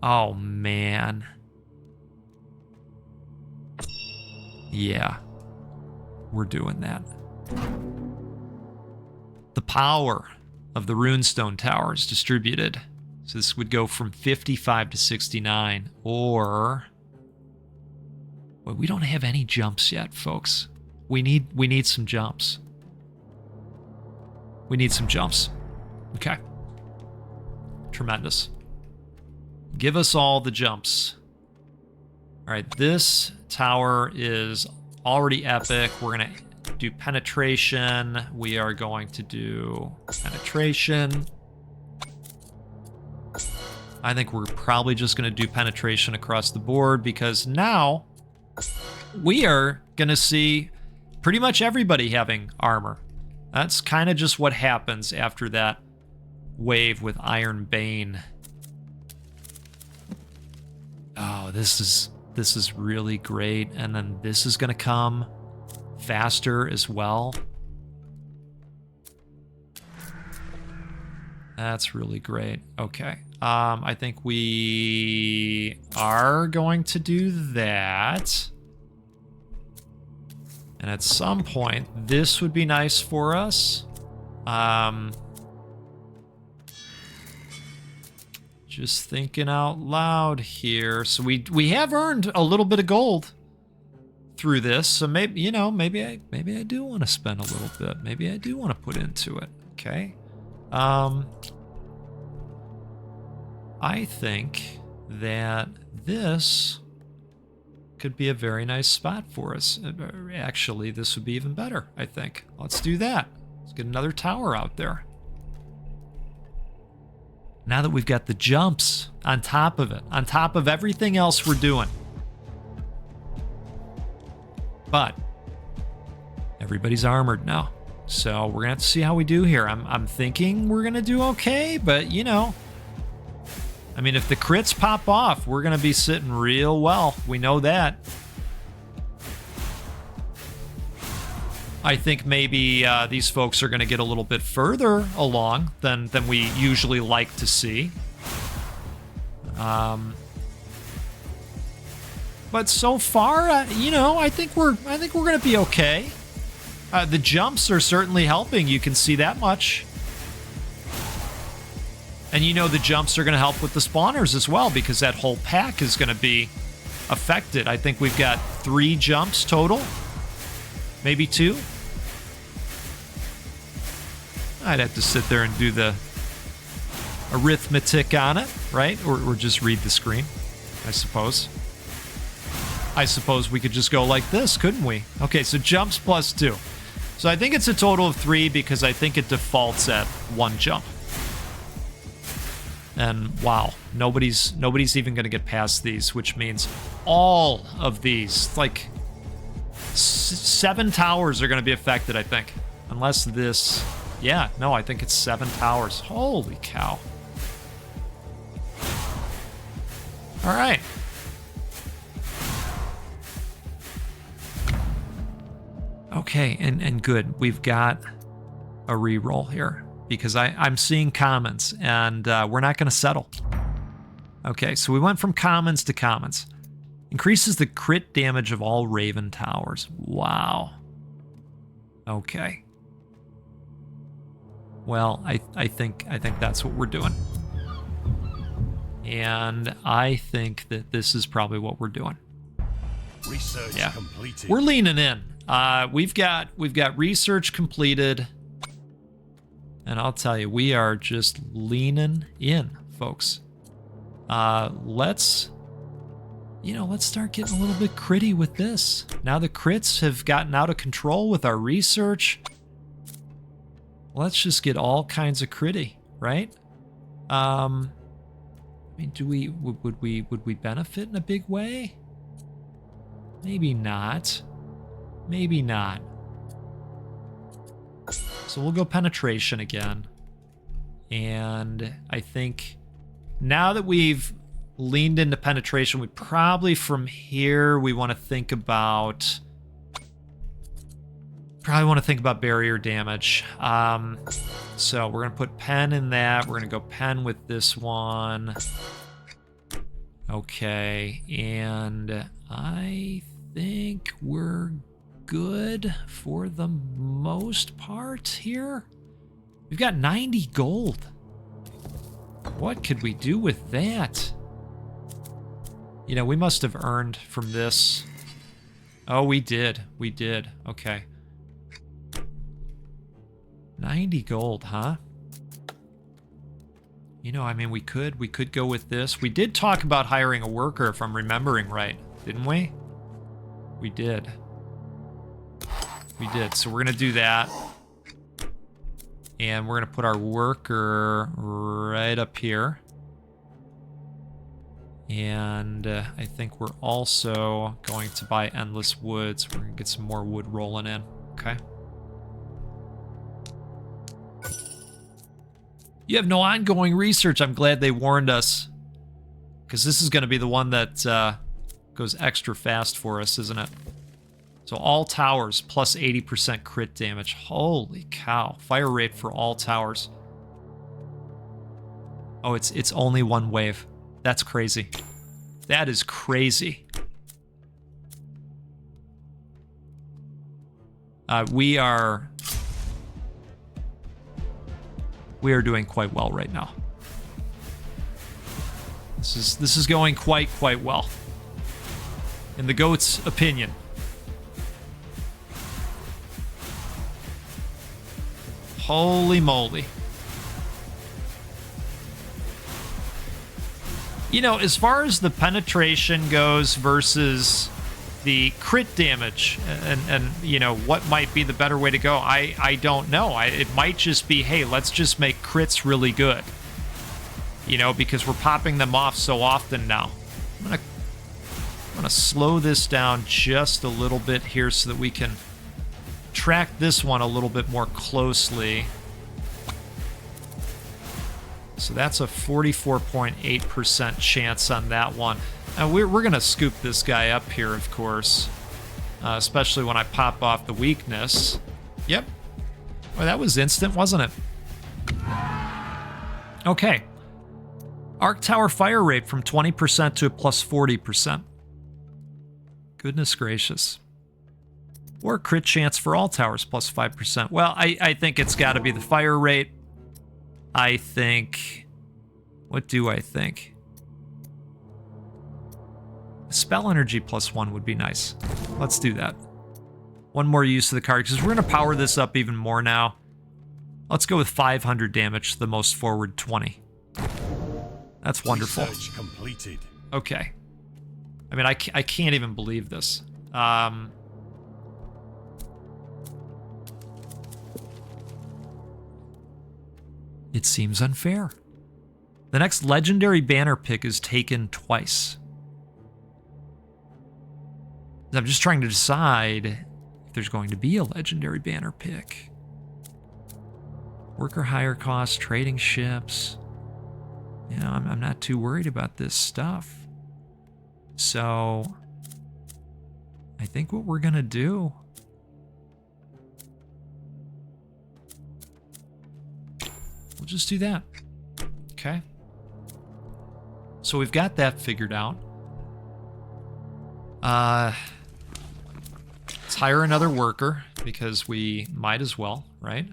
Oh, man. Yeah. We're doing that. The power of the runestone tower is distributed. So this would go from 55 to 69, or... Well, we don't have any jumps yet, folks. We need some jumps. We need some jumps. Okay. Tremendous. Give us all the jumps. All right, this tower is already epic. We're going to do penetration. We are going to do penetration. I think we're probably just going to do penetration across the board, because now we are going to see pretty much everybody having armor. That's kind of just what happens after that wave with Ironbane. Oh, this is really great. And then this is going to come faster as well. That's really great. Okay. I think we are going to do that. And at some point, this would be nice for us. Just thinking out loud here. So we have earned a little bit of gold through this. So maybe, you know, maybe I do want to spend a little bit. Maybe I do want to put into it. Okay. I think that this could be a very nice spot for us. Actually, this would be even better, I think. Let's do that. Let's get another tower out there. Now that we've got the jumps on top of it, on top of everything else we're doing, But everybody's armored now. So we're gonna have to see how we do here. I'm thinking we're gonna do okay, but you know, I mean, if the crits pop off, we're gonna be sitting real well. We know that. I think maybe these folks are gonna get a little bit further along than we usually like to see. But so far, you know, I think we're gonna be okay. The jumps are certainly helping. You can see that much. And you know the jumps are going to help with the spawners as well, because that whole pack is going to be affected. I think we've got 3 jumps total. Maybe 2. I'd have to sit there and do the arithmetic on it, right? Or just read the screen, I suppose. I suppose we could just go like this, couldn't we? Okay, so jumps plus 2. So I think it's a total of 3 because I think it defaults at 1 jump. And wow, nobody's even going to get past these, which means all of these, like 7 towers are going to be affected, I think. Unless this, yeah, no, I think it's 7 towers. Holy cow. All right. Okay, and good. We've got a reroll here because I'm seeing commons, and we're not going to settle. Okay, so we went from commons to commons. Increases the crit damage of all Raven towers. Wow. Okay. Well, I think that's what we're doing. And I think that this is probably what we're doing. Research completed. We're leaning in. We've got research completed, and I'll tell you, we are just leaning in, folks. Let's start getting a little bit critty with this. Now the crits have gotten out of control with our research. Let's just get all kinds of critty, right? I mean, would we benefit in a big way? Maybe not. Maybe not. So we'll go penetration again. And I think now that we've leaned into penetration, we probably from here we want to think about barrier damage. So we're gonna put pen in that. We're gonna go pen with this one. Okay, and I think we're good for the most part here. We've got 90 gold. What could we do with that? You know, we must have earned from this. Oh, we did. We did. Okay. 90 gold, huh? You know, I mean, we could go with this. We did talk about hiring a worker, if I'm remembering right, didn't we? We did. We did. So we're going to do that. And we're going to put our worker right up here. And I think we're also going to buy endless woods. We're going to get some more wood rolling in. Okay. You have no ongoing research. I'm glad they warned us. Because this is going to be the one that goes extra fast for us, isn't it? So all towers plus 80% crit damage. Holy cow. Fire rate for all towers. Oh, it's only 1 wave. That's crazy. That is crazy. We are doing quite well right now. This is going quite well. In the goat's opinion. Holy moly. You know, as far as the penetration goes versus the crit damage and you know, what might be the better way to go, I don't know. It might just be, hey, let's just make crits really good. You know, because we're popping them off so often now. I'm gonna slow this down just a little bit here so that we can track this one a little bit more closely. So that's a 44.8% chance on that one. And we're going to scoop this guy up here, of course, especially when I pop off the weakness. Yep. Well, that was instant, wasn't it? Okay. Arc Tower fire rate from 20% to a plus 40%. Goodness gracious. Or crit chance for all towers plus 5%. Well, I think it's got to be the fire rate. I think... What do I think? Spell energy plus 1 would be nice. Let's do that. One more use of the card, because we're going to power this up even more now. Let's go with 500 damage to the most forward 20. That's wonderful. Research completed. Okay. I mean, I can't even believe this. It seems unfair. The next legendary banner pick is taken twice. I'm just trying to decide if there's going to be a legendary banner pick. Worker hire costs, trading ships. You know, I'm not too worried about this stuff. So, I think what we're gonna do... We'll just do that. Okay. So we've got that figured out. Let's hire another worker because we might as well, right?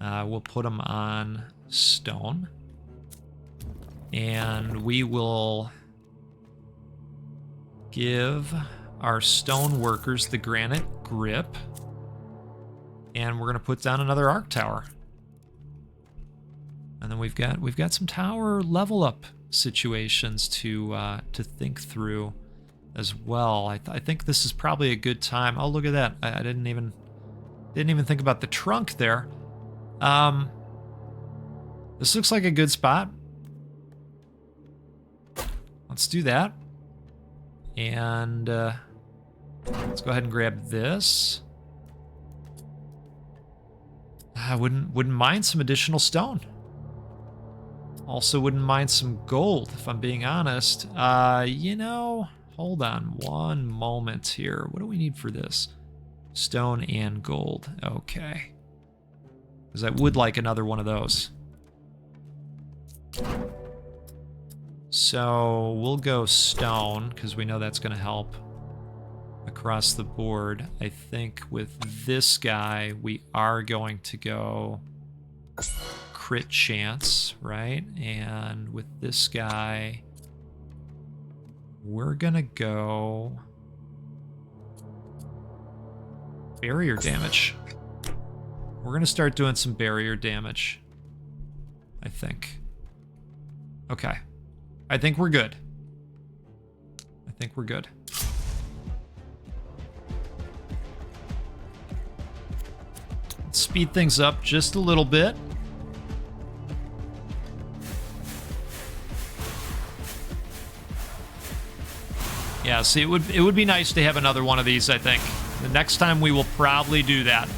We'll put them on stone. And we will give our stone workers the granite grip. And we're going to put down another arc tower. And then we've got some tower level up situations to think through as well. I think this is probably a good time. Oh, look at that! I didn't even think about the trunk there. This looks like a good spot. Let's do that. And let's go ahead and grab this. I wouldn't mind some additional stone. Also wouldn't mind some gold, if I'm being honest. You know, hold on one moment here. What do we need for this? Stone and gold. Okay. Because I would like another one of those. So we'll go stone, because we know that's going to help across the board. I think with this guy, we are going to go crit chance, right? And with this guy, we're gonna go barrier damage. We're gonna start doing some barrier damage, I think. Okay. I think we're good. I think we're good. Let's speed things up just a little bit. Yeah, see, it would be nice to have another one of these, I think. The next time we will probably do that.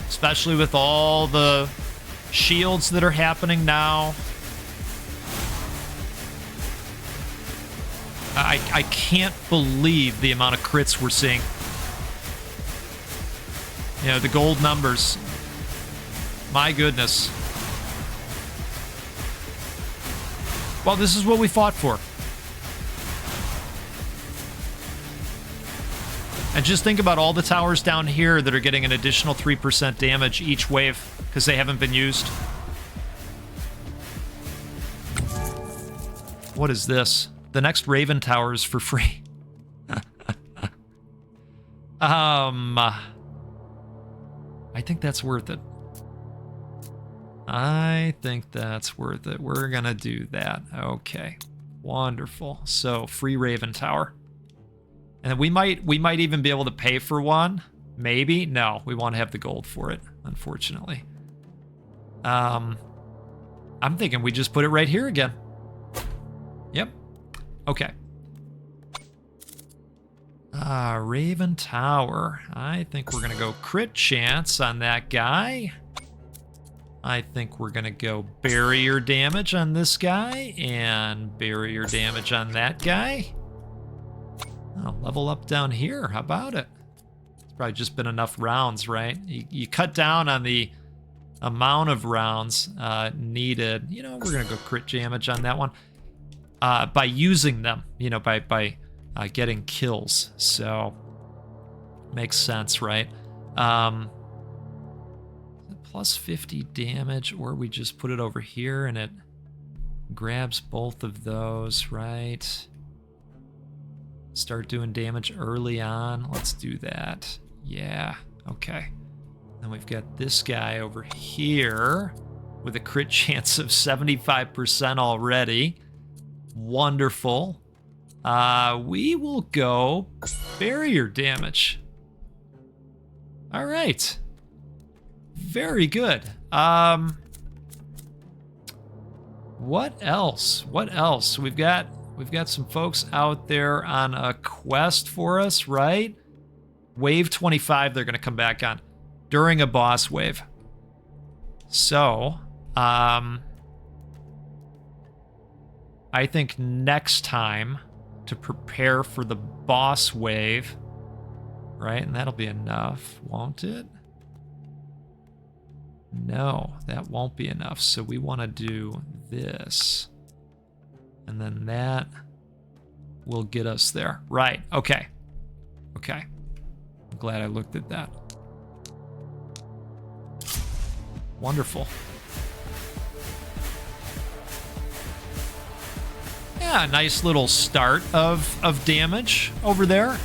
Especially with all the shields that are happening now. I can't believe the amount of crits we're seeing. You know, the gold numbers. My goodness. Well, this is what we fought for. And just think about all the towers down here that are getting an additional 3% damage each wave because they haven't been used. What is this? The next Raven Tower is for free. I think that's worth it. I think that's worth it. We're gonna do that. Okay. Wonderful. So, free Raven Tower. And we might even be able to pay for one. Maybe. No, we want to have the gold for it, unfortunately. I'm thinking we just put it right here again. Yep. Okay. Raven Tower. I think we're going to go crit chance on that guy. I think we're going to go barrier damage on this guy and barrier damage on that guy. Oh, level up down here. How about it? It's probably just been enough rounds, right? You cut down on the amount of rounds needed. You know, we're going to go crit damage on that one by using them, you know, by getting kills. So, makes sense, right? Plus 50 damage, or we just put it over here and it grabs both of those, right? Start doing damage early on. Let's do that. Yeah, okay. Then we've got this guy over here with a crit chance of 75% already. Wonderful. We will go barrier damage. All right. Very good. What else? What else? We've got some folks out there on a quest for us, right? Wave 25 they're going to come back on during a boss wave. So, I think next time to prepare for the boss wave, right? And that'll be enough, won't it? No, that won't be enough. So we want to do this. And then that will get us there. Right, okay. Okay. I'm glad I looked at that. Wonderful. Yeah, nice little start of damage over there.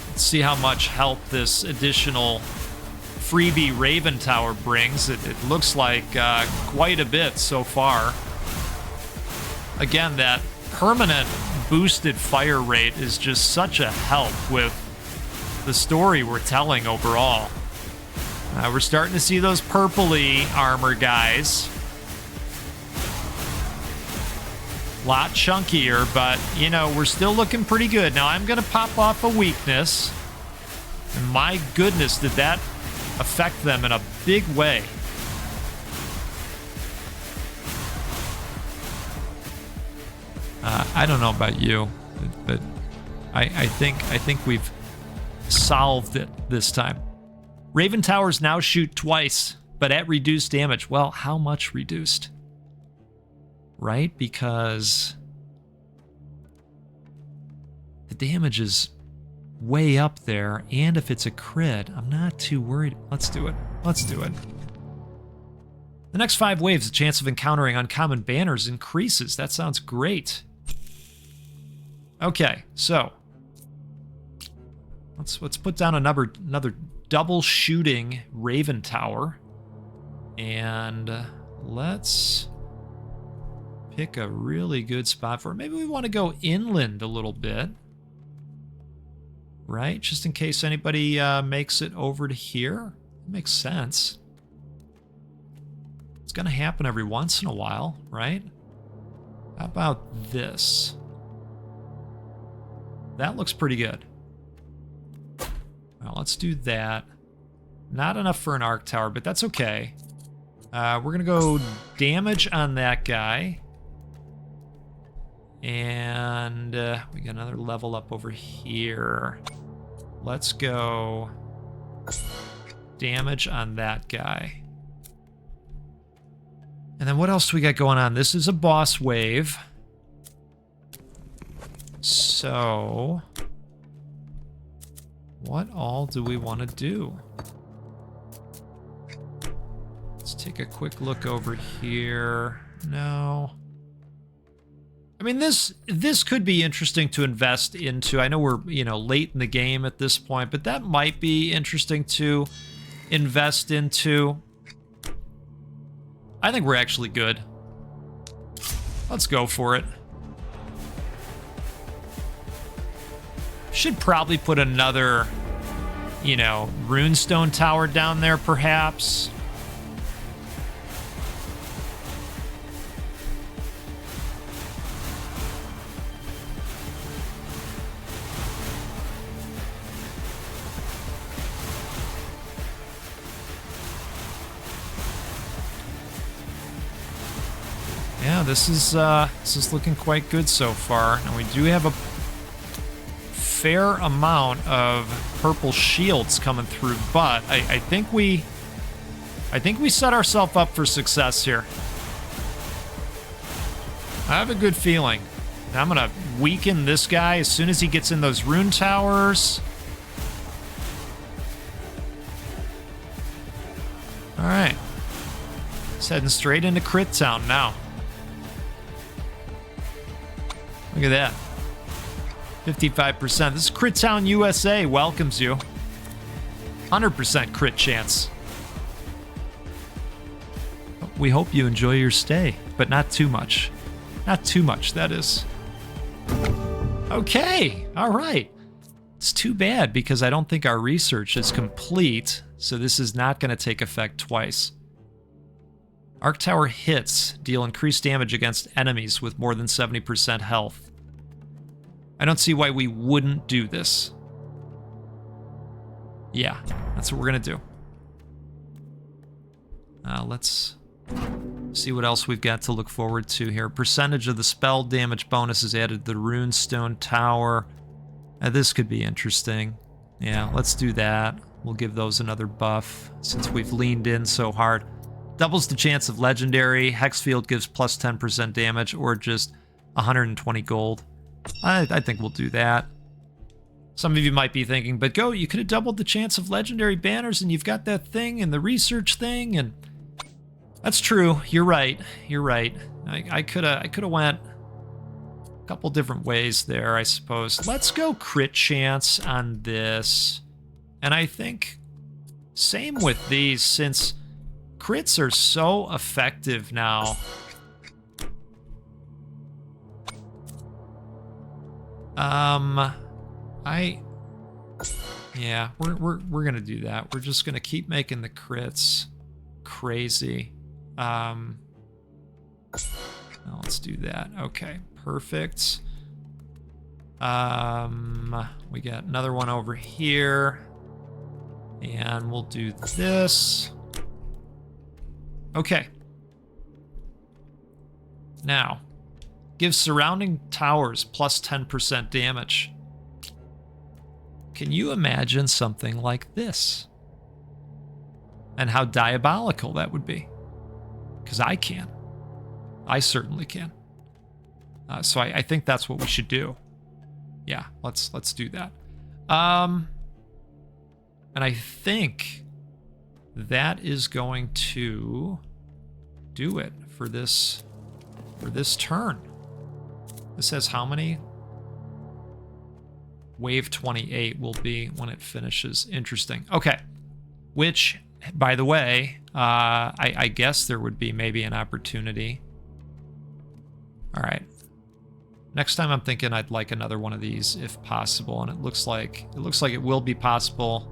Let's see how much help this additional freebie Raven Tower brings. It looks like quite a bit so far. Again, that permanent boosted fire rate is just such a help with the story we're telling overall. We're starting to see those purpley armor guys. Lot chunkier, but, you know, we're still looking pretty good. Now, I'm going to pop off a weakness. And my goodness, did that affect them in a big way. I don't know about you, but I think we've solved it this time. Raven Towers now shoot twice, but at reduced damage. Well, how much reduced? Right? Because the damage is way up there, and if it's a crit, I'm not too worried. Let's do it. Let's do it. The next 5 waves, the chance of encountering uncommon banners increases. That sounds great. Okay, so let's put down another double shooting Raven Tower, and let's pick a really good spot for it. Maybe we want to go inland a little bit, right? Just in case anybody makes it over to here. Makes sense. It's going to happen every once in a while, right? How about this? That looks pretty good. Well, let's do that. Not enough for an arc tower, but that's okay. We're going to go damage on that guy. And we got another level up over here. Let's go damage on that guy. And then what else do we got going on? This is a boss wave. So, what all do we want to do? Let's take a quick look over here. No. I mean, this could be interesting to invest into. I know we're, late in the game at this point, but that might be interesting to invest into. I think we're actually good. Let's go for it. Should probably put another, runestone tower down there, perhaps. Yeah, this is looking quite good so far. And we do have a fair amount of purple shields coming through, but I think we set ourselves up for success here. I have a good feeling. Now I'm gonna weaken this guy as soon as he gets in those rune towers. All right, he's heading straight into Crit Town now. Look at that. 55%. This is Crit Town USA welcomes you. 100% crit chance. We hope you enjoy your stay, but not too much. Not too much, that is. Okay, all right. It's too bad because I don't think our research is complete, so this is not going to take effect twice. Arc Tower hits deal increased damage against enemies with more than 70% health. I don't see why we wouldn't do this. Yeah, that's what we're going to do. Let's see what else we've got to look forward to here. Percentage of the spell damage bonus is added to the Runestone Tower. This could be interesting. Yeah, let's do that. We'll give those another buff since we've leaned in so hard. Doubles the chance of legendary. Hexfield gives plus 10% damage or just 120 gold. I think we'll do that. Some of you might be thinking, but Go, you could have doubled the chance of legendary banners and you've got that thing and the research thing, and that's true. You're right. You're right. I could have went a couple different ways there, I suppose. Let's go crit chance on this. And I think same with these, since crits are so effective now. Yeah, we're gonna do that. We're just gonna keep making the crits crazy. Now let's do that. Okay, perfect. We got another one over here, and we'll do this. Okay. Now, give surrounding towers plus 10% damage. Can you imagine something like this? And how diabolical that would be? Because I can. I certainly can. So I think that's what we should do. Yeah, let's do that. And I think that is going to do it for this turn. This says how many? Wave 28 will be when it finishes. Interesting. Okay. Which, by the way, I guess there would be maybe an opportunity. All right. Next time I'm thinking I'd like another one of these if possible, and it looks like it will be possible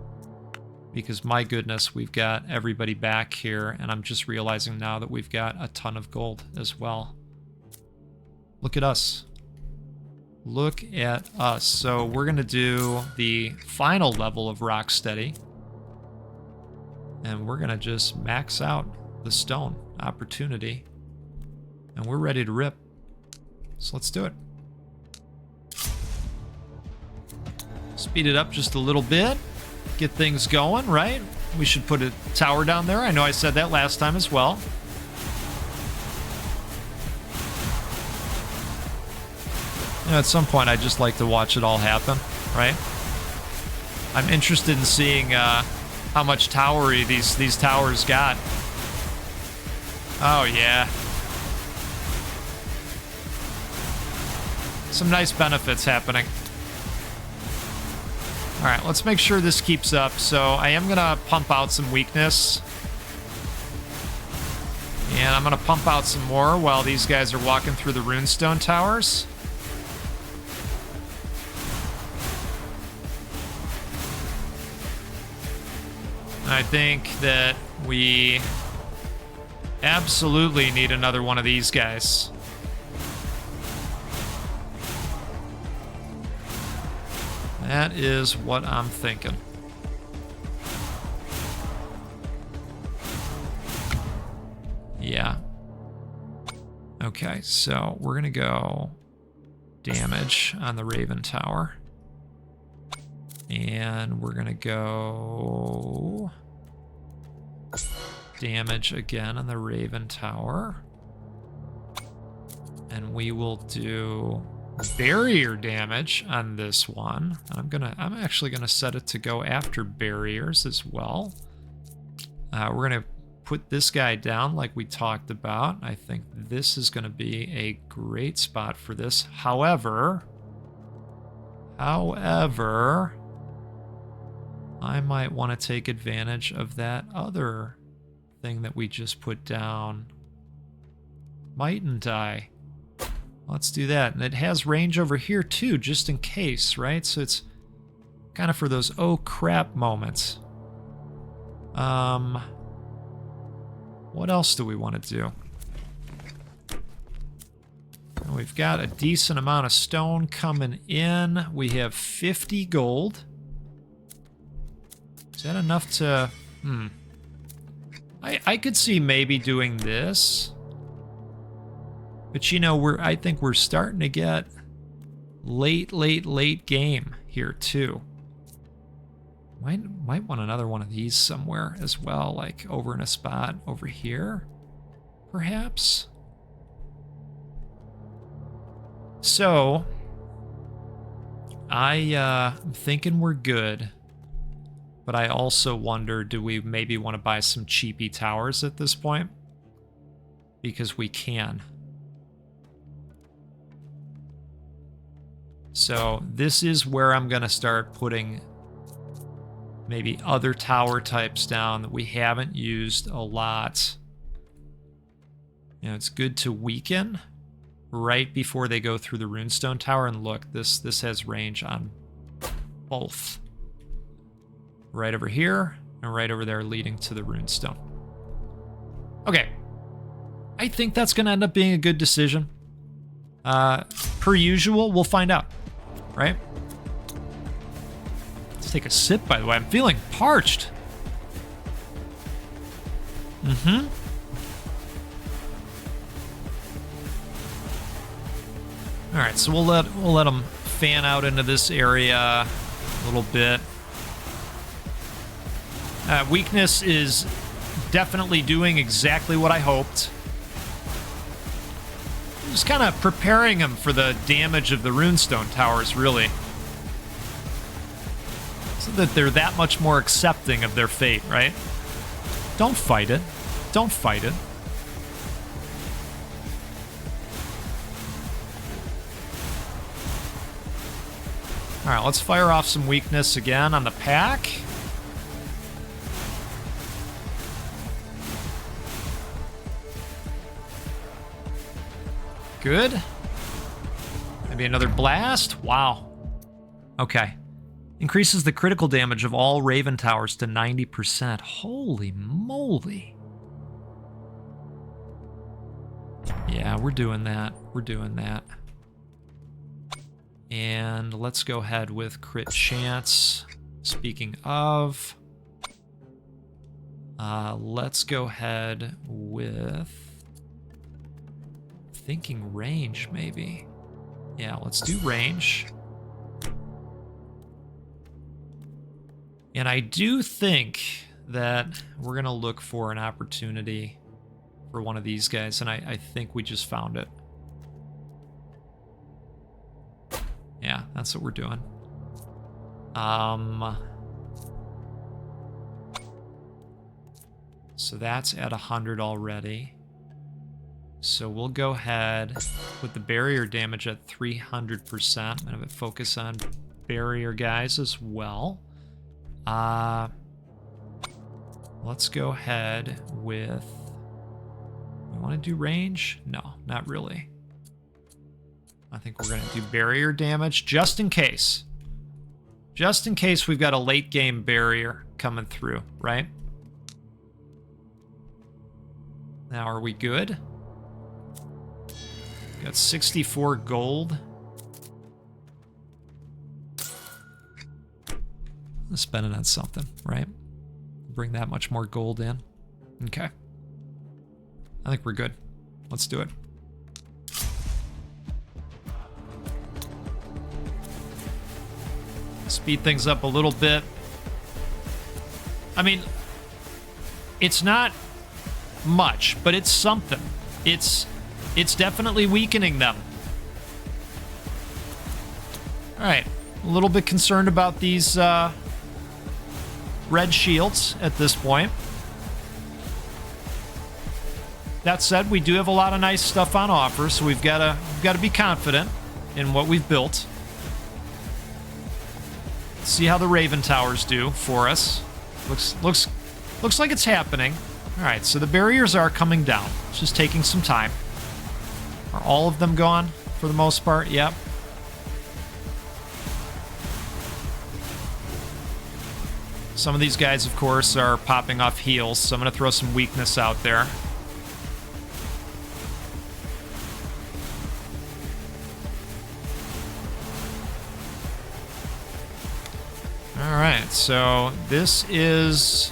because my goodness, we've got everybody back here, and I'm just realizing now that we've got a ton of gold as well. Look at us. Look at us. So we're going to do the final level of Rocksteady. And we're going to just max out the stone opportunity. And we're ready to rip. So let's do it. Speed it up just a little bit. Get things going, right? We should put a tower down there. I know I said that last time as well. You know, at some point, I'd just like to watch it all happen, right? I'm interested in seeing how much towery these towers got. Oh, yeah. Some nice benefits happening. All right, let's make sure this keeps up. So I am going to pump out some weakness. And I'm going to pump out some more while these guys are walking through the runestone towers. I think that we absolutely need another one of these guys. That is what I'm thinking. Yeah. Okay, so we're going to go damage on the Raven Tower. And we're going to go damage again on the Raven Tower. And we will do barrier damage on this one. I'm actually gonna set it to go after barriers as well. We're gonna put this guy down like we talked about. I think this is gonna be a great spot for this. However, I might want to take advantage of that other thing that we just put down. Mightn't I? Let's do that. And it has range over here too, just in case, right? So it's kind of for those oh crap moments. What else do we want to do? We've got a decent amount of stone coming in. We have 50 gold. Is that enough to... I could see maybe doing this. But you know, I think we're starting to get late game here too. Might want another one of these somewhere as well, like over in a spot over here, perhaps. So, I'm thinking we're good, but I also wonder, do we maybe want to buy some cheapy towers at this point? Because we can. So this is where I'm going to start putting maybe other tower types down that we haven't used a lot. You know, it's good to weaken right before they go through the runestone tower. And look, this has range on both. Right over here and right over there leading to the runestone. Okay. I think that's going to end up being a good decision. Per usual, we'll find out. Right? Let's take a sip, by the way. I'm feeling parched. Mm-hmm. All right, so we'll let them fan out into this area a little bit. Weakness is definitely doing exactly what I hoped. Just kind of preparing them for the damage of the runestone towers, really. So that they're that much more accepting of their fate, right? Don't fight it. Don't fight it. Alright, let's fire off some weakness again on the pack. Good. Maybe another blast. Wow. Okay. Increases the critical damage of all Raven Towers to 90%. Holy moly. Yeah, we're doing that. We're doing that. And let's go ahead with crit chance. Speaking of, let's go ahead with thinking range, maybe. Yeah, let's do range. And I do think that we're going to look for an opportunity for one of these guys, and I think we just found it. Yeah, that's what we're doing. So that's at 100 already. So we'll go ahead with the barrier damage at 300%. I'm going to focus on barrier guys as well. Let's go ahead with... We want to do range? No, not really. I think we're going to do barrier damage just in case. Just in case we've got a late game barrier coming through, right? Now, are we good? Got 64 gold. Let's spend it on something, right? Bring that much more gold in. Okay. I think we're good. Let's do it. Speed things up a little bit. I mean, it's not much, but it's something. It's definitely weakening them. All right, a little bit concerned about these red shields at this point. That said, we do have a lot of nice stuff on offer, so we've got to be confident in what we've built. Let's see how the Raven Towers do for us. Looks like it's happening. All right, so the barriers are coming down. It's just taking some time. Are all of them gone for the most part? Yep. Some of these guys, of course, are popping off heals, so I'm going to throw some weakness out there. All right, so this is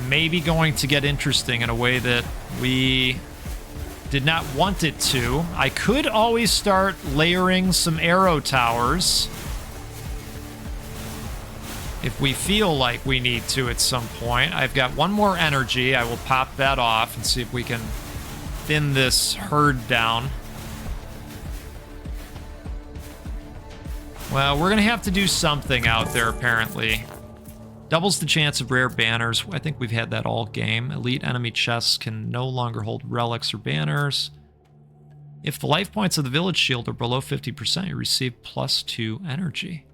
maybe going to get interesting in a way that we did not want it to. I could always start layering some arrow towers if we feel like we need to at some point. I've got one more energy. I will pop that off and see if we can thin this herd down. Well, we're going to have to do something out there, apparently. Doubles the chance of rare banners. I think we've had that all game. Elite enemy chests can no longer hold relics or banners. If the life points of the village shield are below 50%, you receive +2 energy.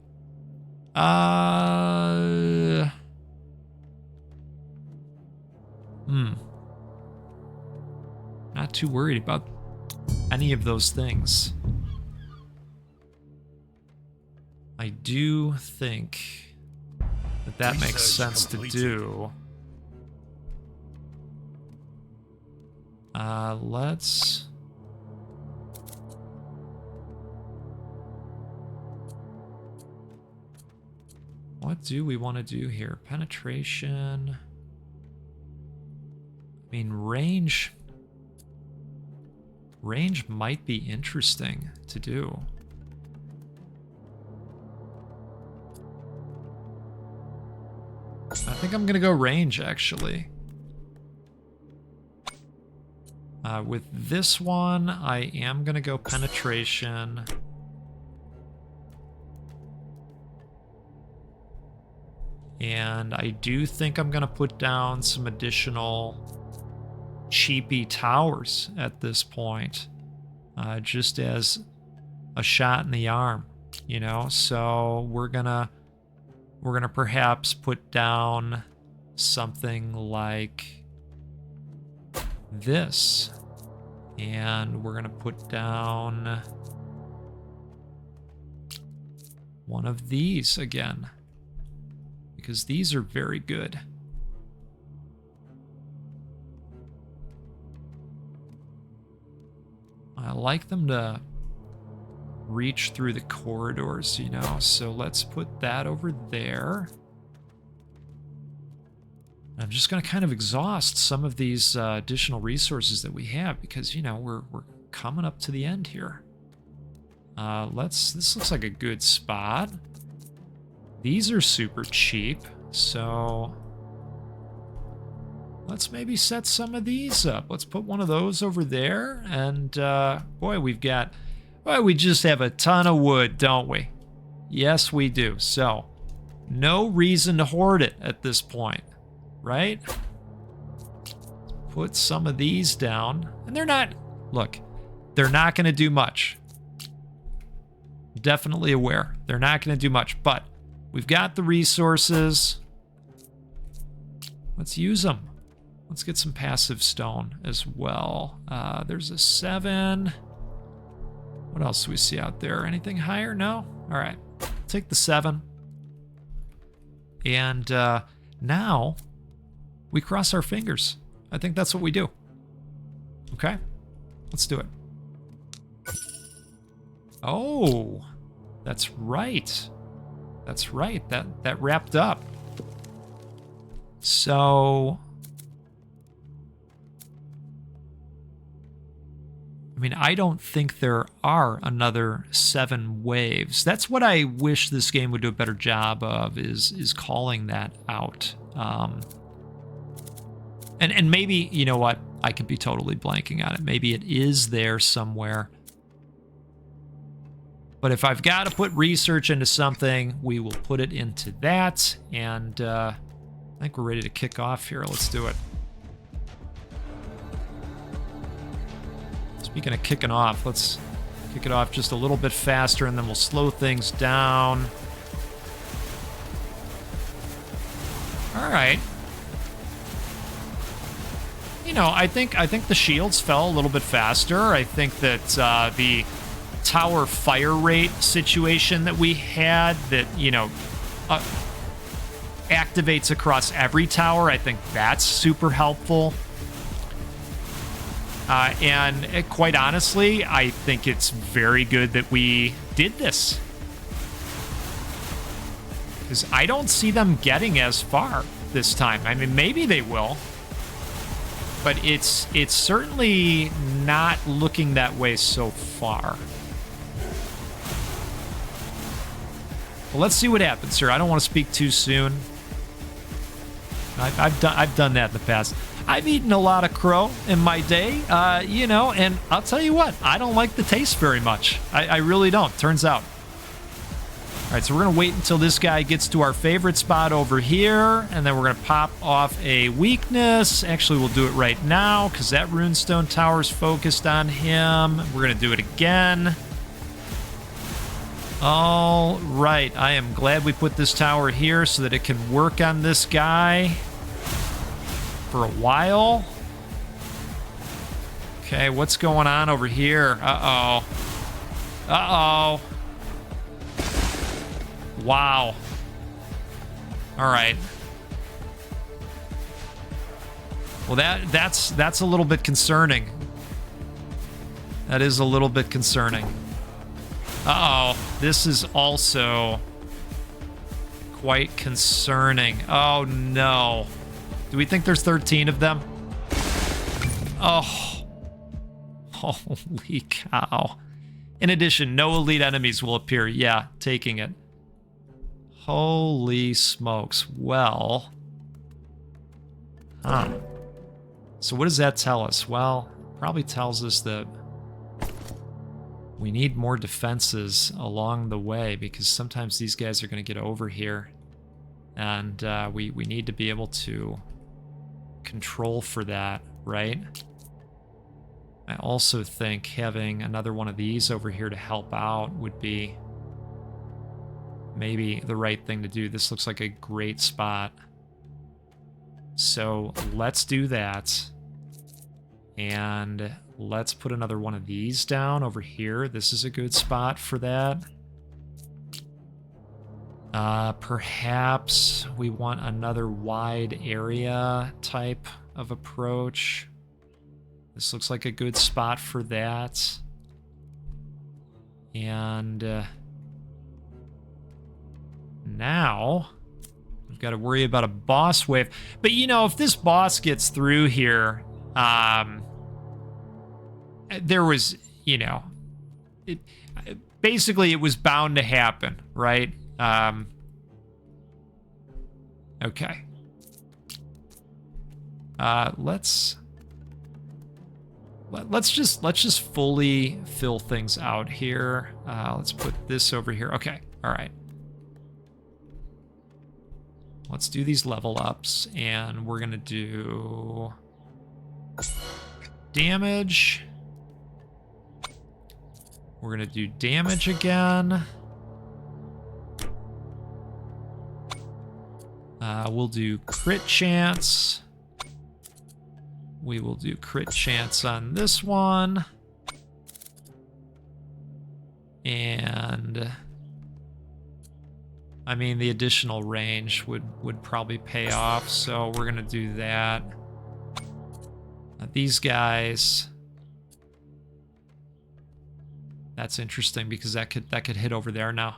Not too worried about any of those things. I do think that makes sense to do. Let's... What do we want to do here? Penetration. I mean, range. Range might be interesting to do. I think I'm going to go range, actually. With this one, I am going to go penetration. And I do think I'm going to put down some additional cheapy towers at this point. Just as a shot in the arm, you know? So we're gonna perhaps put down something like this. And we're gonna put down one of these again, because these are very good. I like them to reach through the corridors, you know, so let's put that over there. I'm just going to kind of exhaust some of these additional resources that we have because, you know, we're coming up to the end here. This looks like a good spot. These are super cheap, so let's maybe set some of these up. Let's put one of those over there, and boy, we just have a ton of wood, don't we? Yes, we do. So, no reason to hoard it at this point, right? Put some of these down, and they're not going to do much. Definitely aware. They're not going to do much, but we've got the resources. Let's use them. Let's get some passive stone as well. There's a 7. What else do we see out there? Anything higher? No? All right. Take the 7. And now we cross our fingers. I think that's what we do. Okay? Let's do it. Oh, that's right. That's right. That wrapped up. So I mean, I don't think there are another 7 waves. That's what I wish this game would do a better job of, is calling that out. And maybe, you know what? I could be totally blanking on it. Maybe it is there somewhere. But if I've got to put research into something, we will put it into that. And I think we're ready to kick off here. Let's do it. Speaking of kicking off, let's kick it off just a little bit faster, and then we'll slow things down. All right. You know, I think the shields fell a little bit faster. I think that the tower fire rate situation that we had that, you know, activates across every tower, I think that's super helpful. And quite honestly, I think it's very good that we did this. Because I don't see them getting as far this time. I mean, maybe they will. But it's certainly not looking that way so far. Well, let's see what happens here. I don't want to speak too soon. I've done that in the past. I've eaten a lot of crow in my day, you know, and I'll tell you what, I don't like the taste very much. I really don't, turns out. All right, so we're going to wait until this guy gets to our favorite spot over here, and then we're going to pop off a weakness. Actually, we'll do it right now, because that runestone tower is focused on him. We're going to do it again. All right, I am glad we put this tower here so that it can work on this guy for a while. Okay, what's going on over here? Uh-oh. Uh-oh. Wow. All right. Well, that's a little bit concerning. That is a little bit concerning. Uh-oh. This is also quite concerning. Oh, no. Do we think there's 13 of them? Oh. Holy cow. In addition, no elite enemies will appear. Yeah, taking it. Holy smokes. Well. Huh. So what does that tell us? Well, probably tells us that we need more defenses along the way, because sometimes these guys are going to get over here. And we need to be able to control for that, right? I also think having another one of these over here to help out would be maybe the right thing to do. This looks like a great spot. So let's do that. And let's put another one of these down over here. This is a good spot for that. Perhaps we want another wide area type of approach. This looks like a good spot for that. And now we've got to worry about a boss wave. But, you know, if this boss gets through here, there was, you know, basically it was bound to happen, right? Okay. Let's just fully fill things out here. Let's put this over here. Okay. All right. Let's do these level ups, and we're gonna do damage. We're gonna do damage again. We'll do crit chance. We will do crit chance on this one. And I mean, the additional range would probably pay off, so we're gonna do that. These guys, that's interesting because that could hit over there now.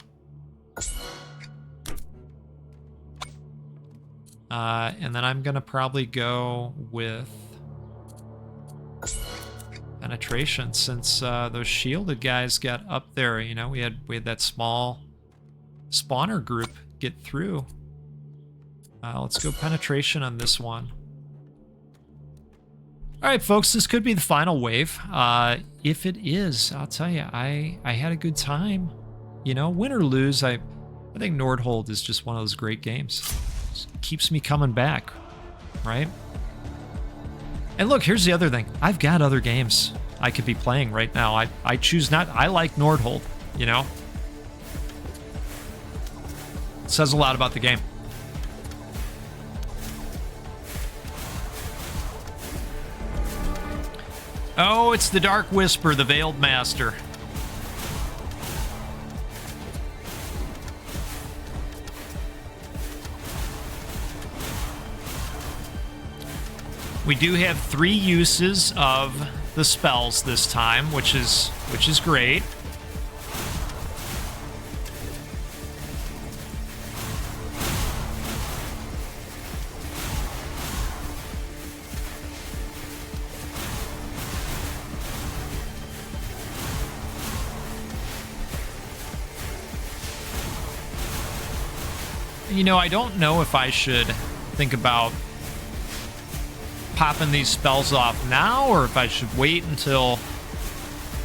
And then I'm gonna probably go with penetration since those shielded guys got up there. You know, we had that small spawner group get through. Let's go penetration on this one. All right, folks, this could be the final wave. If it is, I'll tell you, I had a good time. You know, win or lose, I think Nordhold is just one of those great games. Just keeps me coming back, right? And look, here's the other thing. I've got other games I could be playing right now. I choose not. I like Nordhold, you know? It says a lot about the game. Oh, it's the Dark Whisper, the Veiled Master. We do have 3 uses of the spells this time, which is great. You know, I don't know if I should think about popping these spells off now, or if I should wait until,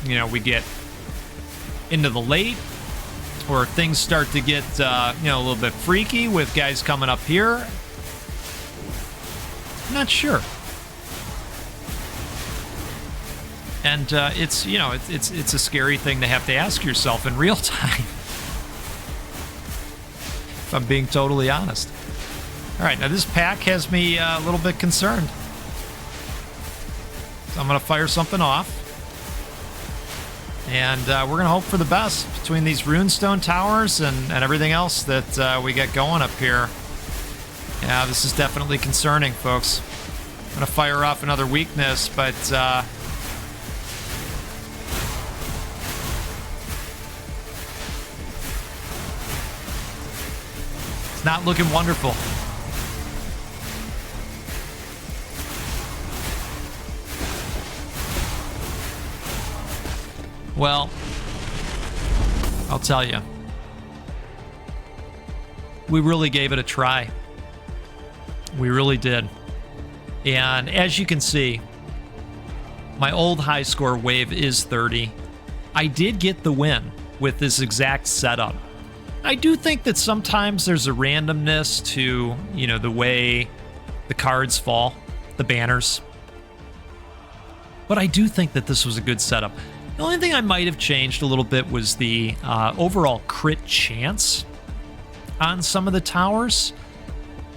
you know, we get into the late, or things start to get, you know, a little bit freaky with guys coming up here. I'm not sure. And it's, you know, it's a scary thing to have to ask yourself in real time. If I'm being totally honest. All right, now this pack has me a little bit concerned. So I'm going to fire something off. And we're going to hope for the best between these runestone towers and everything else that we get going up here. Yeah, this is definitely concerning, folks. I'm going to fire off another weakness, but... it's not looking wonderful. Well, I'll tell you. We really gave it a try. We really did. And as you can see, my old high score wave is 30. I did get the win with this exact setup. I do think that sometimes there's a randomness to, you know, the way the cards fall, the banners. But I do think that this was a good setup. The only thing I might have changed a little bit was the overall crit chance on some of the towers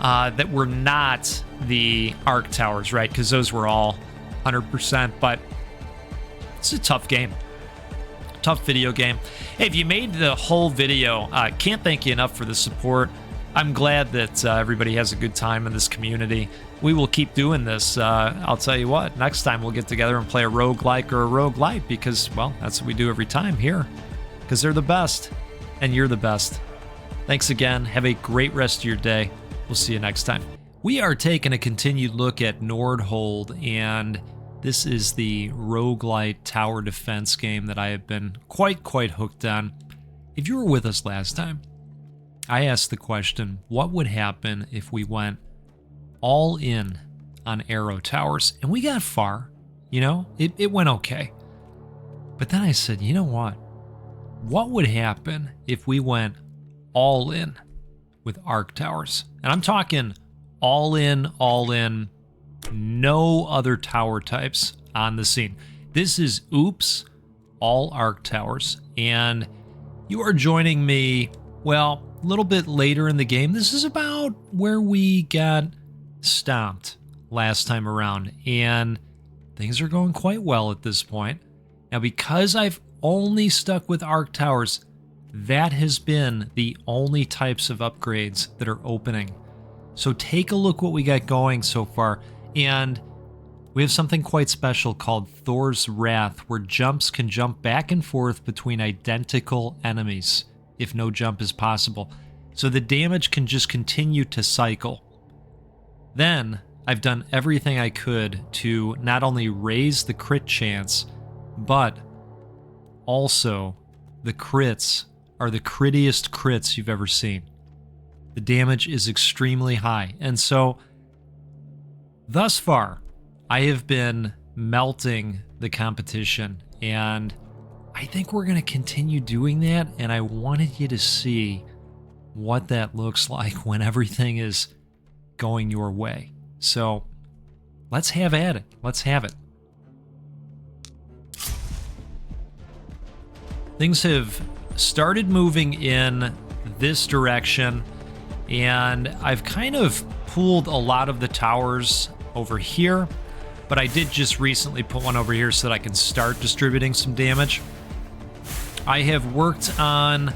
that were not the arc towers, right? Because those were all 100%, but it's a tough game. Tough video game. Hey, if you made the whole video, can't thank you enough for the support. I'm glad that everybody has a good time in this community. We will keep doing this. I'll tell you what, next time we'll get together and play a roguelike or a roguelite because, well, that's what we do every time here. Because they're the best, and you're the best. Thanks again. Have a great rest of your day. We'll see you next time. We are taking a continued look at Nordhold, and this is the roguelite tower defense game that I have been quite hooked on. If you were with us last time, I asked the question, what would happen if we went all in on arrow towers? And we got far, you know, it went okay. But then I said, you know what would happen if we went all in with arc towers? And I'm talking all in, no other tower types on the scene. This is oops, all arc towers. And you are joining me, well, a little bit later in the game. This is about where we got stomped last time around, and things are going quite well at this point. Now, because I've only stuck with arc towers, that has been the only types of upgrades that are opening. So take a look what we got going so far, and we have something quite special called Thor's Wrath, where jumps can jump back and forth between identical enemies if no jump is possible. So the damage can just continue to cycle. Then, I've done everything I could to not only raise the crit chance, but also the crits are the crittiest crits you've ever seen. The damage is extremely high. And so, thus far, I have been melting the competition, and I think we're going to continue doing that, and I wanted you to see what that looks like when everything is going your way. So, let's have at it. Let's have it. Things have started moving in this direction, and I've kind of pulled a lot of the towers over here, but I did just recently put one over here so that I can start distributing some damage. I have worked on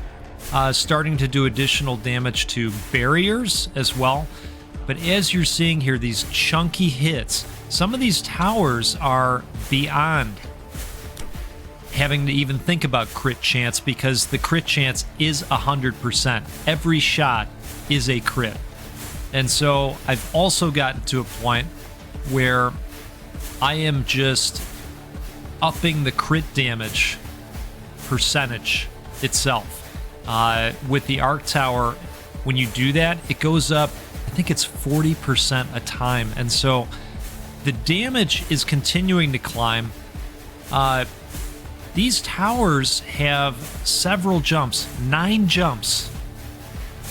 starting to do additional damage to barriers as well, but as you're seeing here, these chunky hits, some of these towers are beyond having to even think about crit chance, because the crit chance is 100%. Every shot is a crit. And so I've also gotten to a point where I am just upping the crit damage percentage itself. With the arc tower, when you do that, it goes up, I think it's 40% a time. And so the damage is continuing to climb. These towers have several jumps, 9 jumps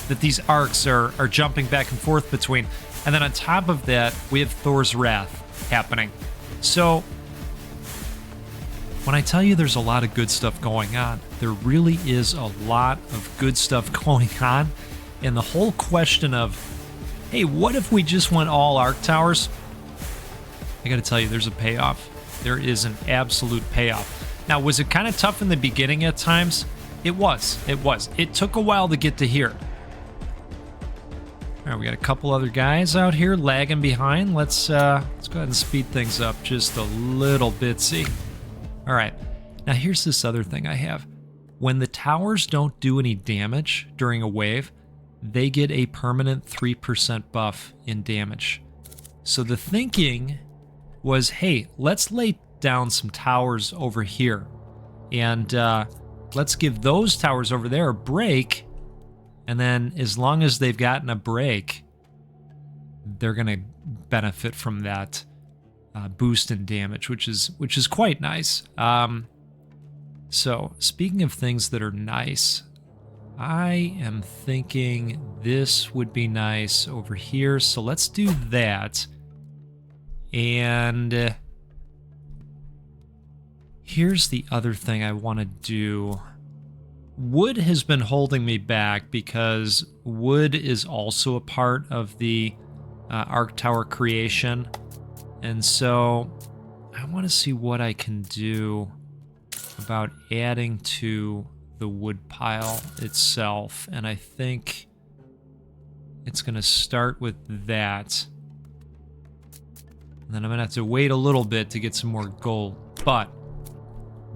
that these arcs are jumping back and forth between. And then on top of that, we have Thor's Wrath happening. So when I tell you there's a lot of good stuff going on, there really is a lot of good stuff going on. And the whole question of, hey, what if we just went all arc towers? I gotta tell you, there's a payoff. There is an absolute payoff. Now, was it kind of tough in the beginning at times? It was. It took a while to get to here. All right, we got a couple other guys out here lagging behind. Let's go ahead and speed things up just a little bitsy. All right, now here's this other thing I have. When the towers don't do any damage during a wave, they get a permanent 3% buff in damage. So the thinking was, hey, let's lay down some towers over here, and let's give those towers over there a break, and then as long as they've gotten a break, they're gonna benefit from that boost in damage, which is quite nice. So speaking of things that are nice, I am thinking this would be nice over here, so let's do that. And here's the other thing I want to do. Wood has been holding me back because wood is also a part of the arc tower creation. And so I want to see what I can do about adding to the wood pile itself. And I think it's going to start with that. And then I'm going to have to wait a little bit to get some more gold. But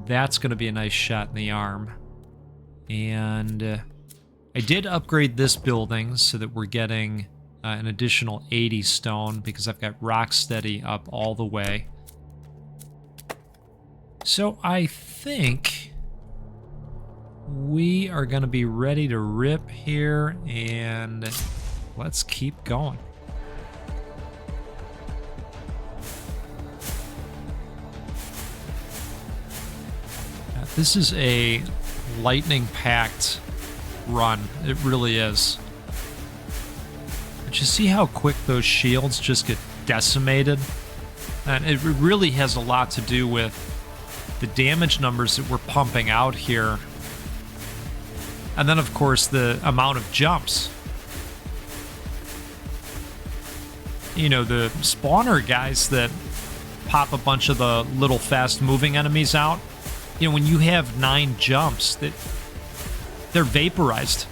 that's going to be a nice shot in the arm. And I did upgrade this building so that we're getting an additional 80 stone because I've got Rocksteady up all the way. So I think we are going to be ready to rip here, and let's keep going. This is a lightning-packed run. It really is. But you see how quick those shields just get decimated? And it really has a lot to do with the damage numbers that we're pumping out here. And then, of course, the amount of jumps. You know, the spawner guys that pop a bunch of the little fast-moving enemies out, you know, when you have 9 jumps, they're vaporized.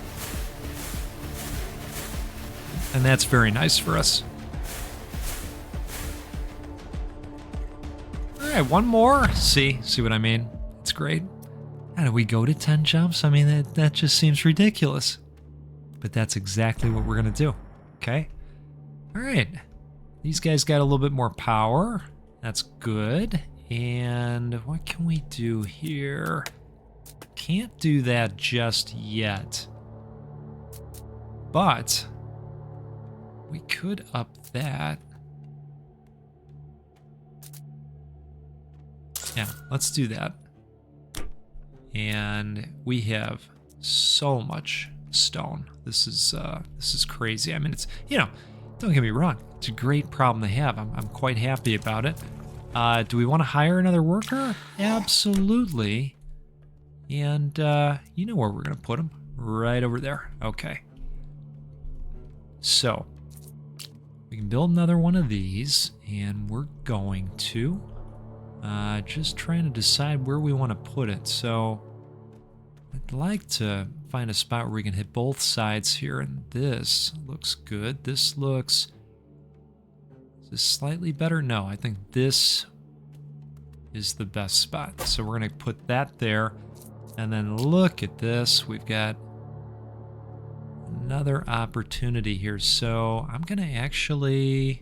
And that's very nice for us. All right, one more. See what I mean? It's great. How do we go to 10 jumps? I mean, that just seems ridiculous. But that's exactly what we're going to do. Okay? All right. These guys got a little bit more power. That's good. And what can we do here? Can't do that just yet. But we could up that. Yeah, let's do that. And we have so much stone. This is crazy. I mean, it's, you know, don't get me wrong, it's a great problem to have. I'm quite happy about it. Do we want to hire another worker? Absolutely. And you know where we're gonna put him? Right over there. Okay. So we can build another one of these, and we're going to just trying to decide where we want to put it. So I'd like to find a spot where we can hit both sides here, and this looks good. This looks... Is this slightly better? No, I think this is the best spot. So we're going to put that there, and then look at this. We've got another opportunity here. So I'm going to actually...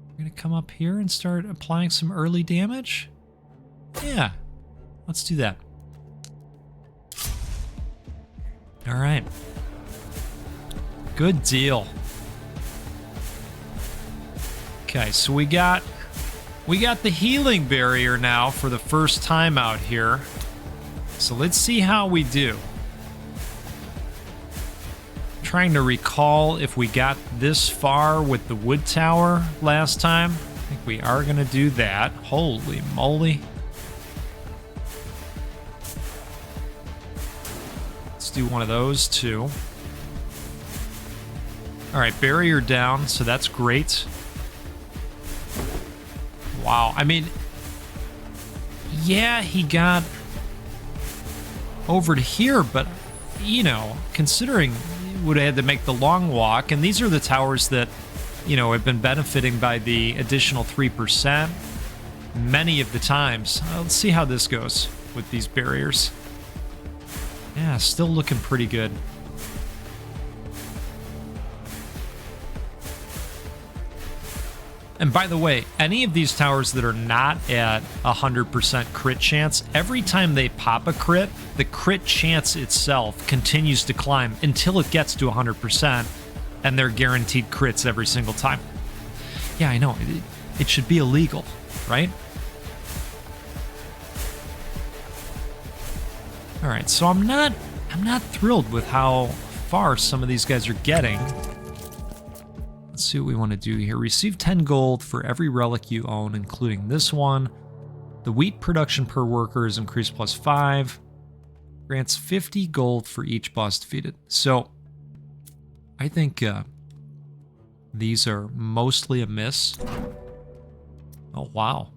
We're going to come up here and start applying some early damage. Yeah, let's do that. All right. Good deal. Okay, so we got the healing barrier now for the first time out here. So let's see how we do. Trying to recall if we got this far with the wood tower last time. I think we are going to do that. Holy moly. Let's do one of those too. All right, barrier down, so that's great. Wow, I mean, yeah, he got over to here, but, you know, considering would have had to make the long walk, and these are the towers that, you know, have been benefiting by the additional 3% many of the times. Let's see how this goes with these barriers. Yeah, still looking pretty good. And by the way, any of these towers that are not at 100% crit chance, every time they pop a crit, the crit chance itself continues to climb until it gets to 100%, and they're guaranteed crits every single time. Yeah, I know. It should be illegal, right? All right, so I'm not thrilled with how far some of these guys are getting. Let's see what we want to do here. Receive 10 gold for every relic you own, including this one. The wheat production per worker is increased plus 5. Grants 50 gold for each boss defeated. So I think these are mostly a miss. Oh, wow.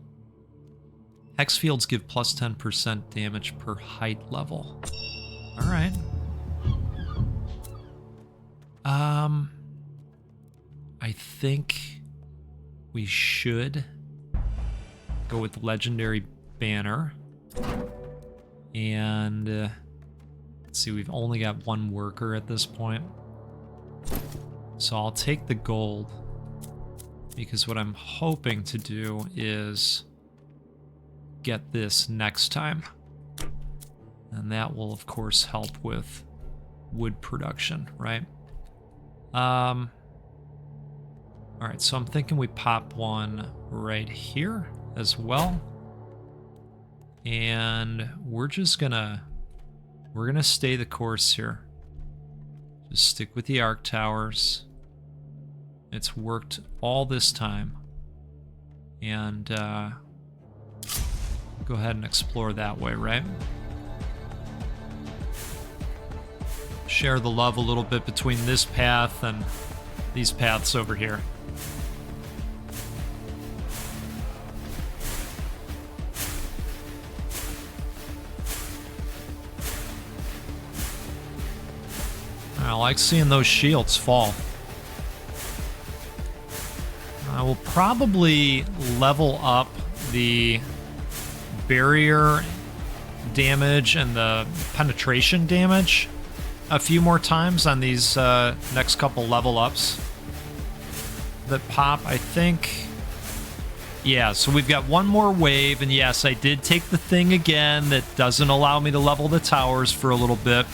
Hex fields give plus 10% damage per height level. All right. I think we should go with Legendary Banner. And let's see, we've only got one worker at this point. So I'll take the gold, because what I'm hoping to do is get this next time. And that will, of course, help with wood production, right? All right, so I'm thinking we pop one right here as well. And we're gonna stay the course here. Just stick with the arc towers. It's worked all this time. And go ahead and explore that way, right? Share the love a little bit between this path and these paths over here. I like seeing those shields fall. I will probably level up the barrier damage and the penetration damage a few more times on these next couple level ups. that pop, I think. Yeah, so we've got one more wave, and yes, I did take the thing again that doesn't allow me to level the towers for a little bit.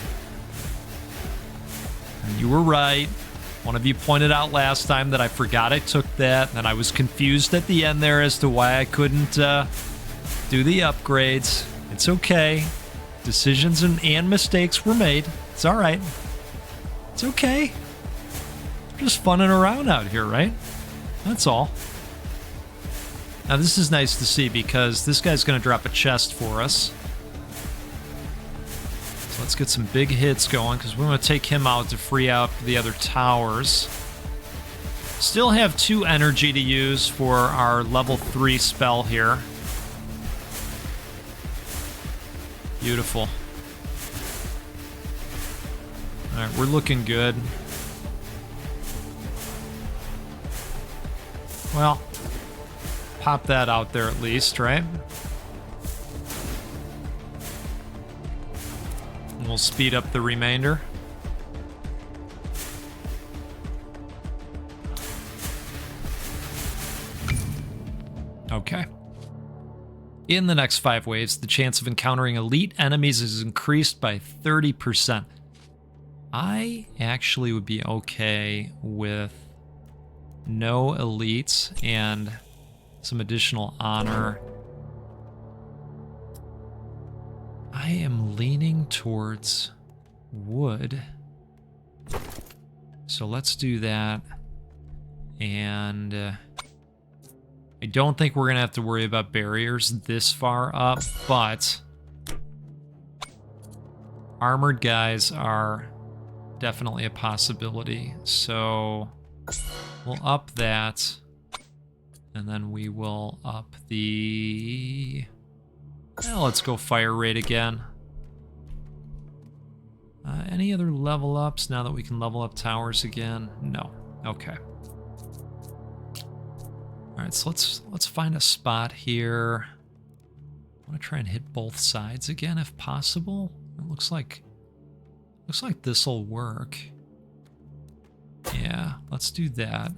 And you were right. One of you pointed out last time that I forgot I took that, and I was confused at the end there as to why I couldn't do the upgrades. It's okay. Decisions and mistakes were made. It's all right. It's okay. Just funning around out here, right? That's all. Now this is nice to see because this guy's going to drop a chest for us. So let's get some big hits going because we want to take him out to free up the other towers. Still have 2 energy to use for our level 3 spell here. Beautiful. Alright, we're looking good. Well, pop that out there at least, right? And we'll speed up the remainder. Okay. In the next 5 waves, the chance of encountering elite enemies is increased by 30%. I actually would be okay with no elites and some additional honor. I am leaning towards wood. So let's do that. And I don't think we're going to have to worry about barriers this far up, but armored guys are definitely a possibility. So we'll up that. And then we will up the... Well, let's go fire rate again. Any other level ups now that we can level up towers again? No. Okay. All right, so let's find a spot here. I want to try and hit both sides again if possible. It looks like this'll work. Yeah, let's do that.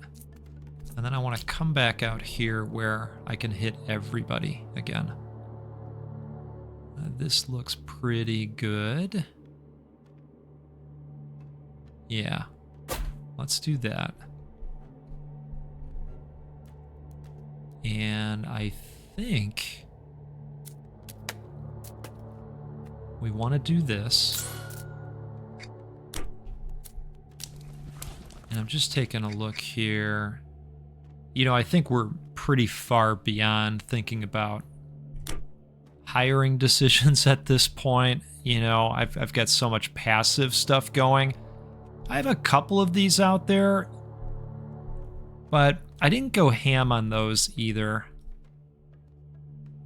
And then I want to come back out here where I can hit everybody again. This looks pretty good. Yeah, let's do that. And I think we want to do this. And I'm just taking a look here. You know, I think we're pretty far beyond thinking about hiring decisions at this point. You know, I've got so much passive stuff going. I have a couple of these out there, but I didn't go ham on those either.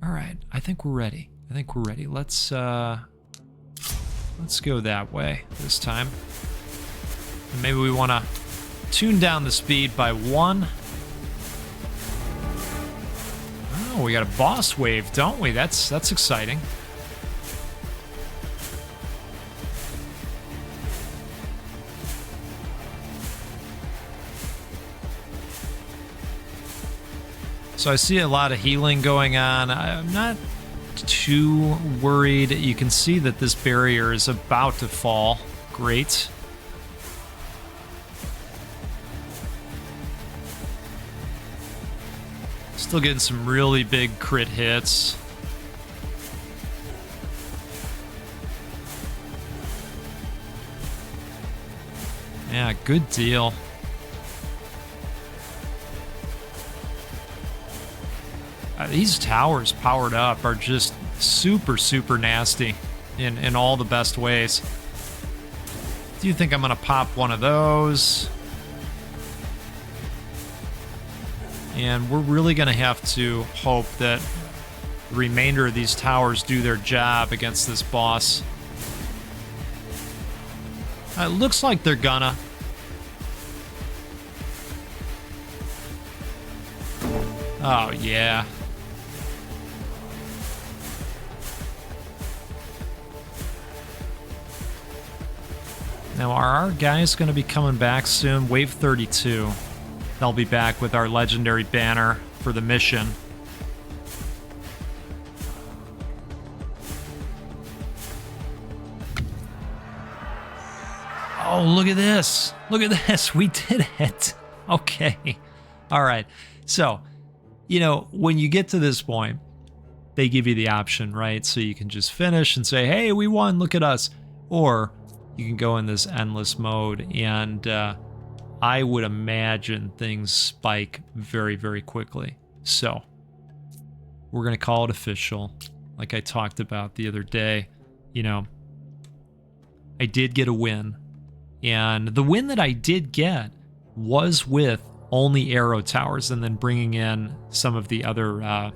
All right, I think we're ready. Let's go that way this time. And maybe we want to tune down the speed by 1. Oh, we got a boss wave, don't we? That's exciting. So I see a lot of healing going on. I'm not too worried. You can see that this barrier is about to fall. Great. Still getting some really big crit hits. Yeah, good deal. These towers powered up are just super, super nasty in all the best ways. Do you think I'm going to pop one of those? And we're really going to have to hope that the remainder of these towers do their job against this boss. It looks like they're gonna. Oh, yeah. Now, are our guys going to be coming back soon? Wave 32. they'll be back with our legendary banner for the mission. Oh, look at this. Look at this. We did it. Okay. All right. So, you know, when you get to this point, they give you the option, right? So you can just finish and say, hey, we won, look at us. Or you can go in this endless mode, and I would imagine things spike very, very quickly. So we're going to call it official. Like I talked about the other day, you know, I did get a win. And the win that I did get was with only arrow towers and then bringing in some of the other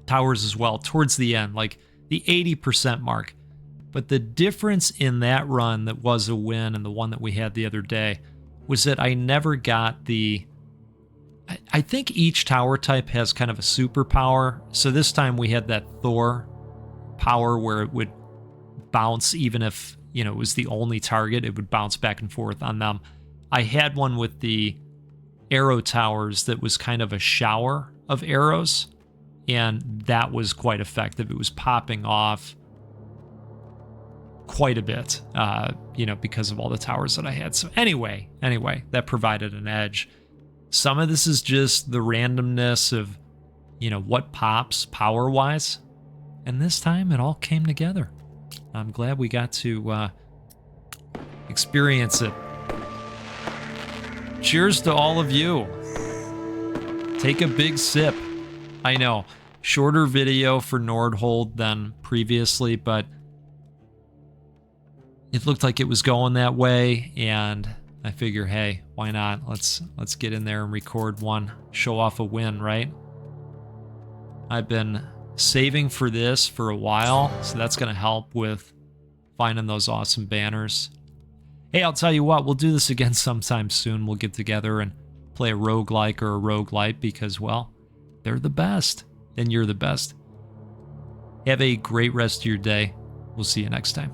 towers as well towards the end, like the 80% mark. But the difference in that run that was a win and the one that we had the other day was that I never got the... I think each tower type has kind of a superpower. So this time we had that Thor power where it would bounce even if, you know, it was the only target. It would bounce back and forth on them. I had one with the arrow towers that was kind of a shower of arrows, and that was quite effective. It was popping off quite a bit, you know, because of all the towers that I had. So anyway, that provided an edge. Some of this is just the randomness of, you know, what pops power-wise. And this time it all came together. I'm glad we got to experience it. Cheers to all of you. Take a big sip. I know, shorter video for Nordhold than previously, but it looked like it was going that way, and I figure, hey, why not? Let's get in there and record one, show off a win, right? I've been saving for this for a while, so that's going to help with finding those awesome banners. Hey, I'll tell you what, we'll do this again sometime soon. We'll get together and play a roguelike or a roguelite because, well, they're the best, and you're the best. Have a great rest of your day. We'll see you next time.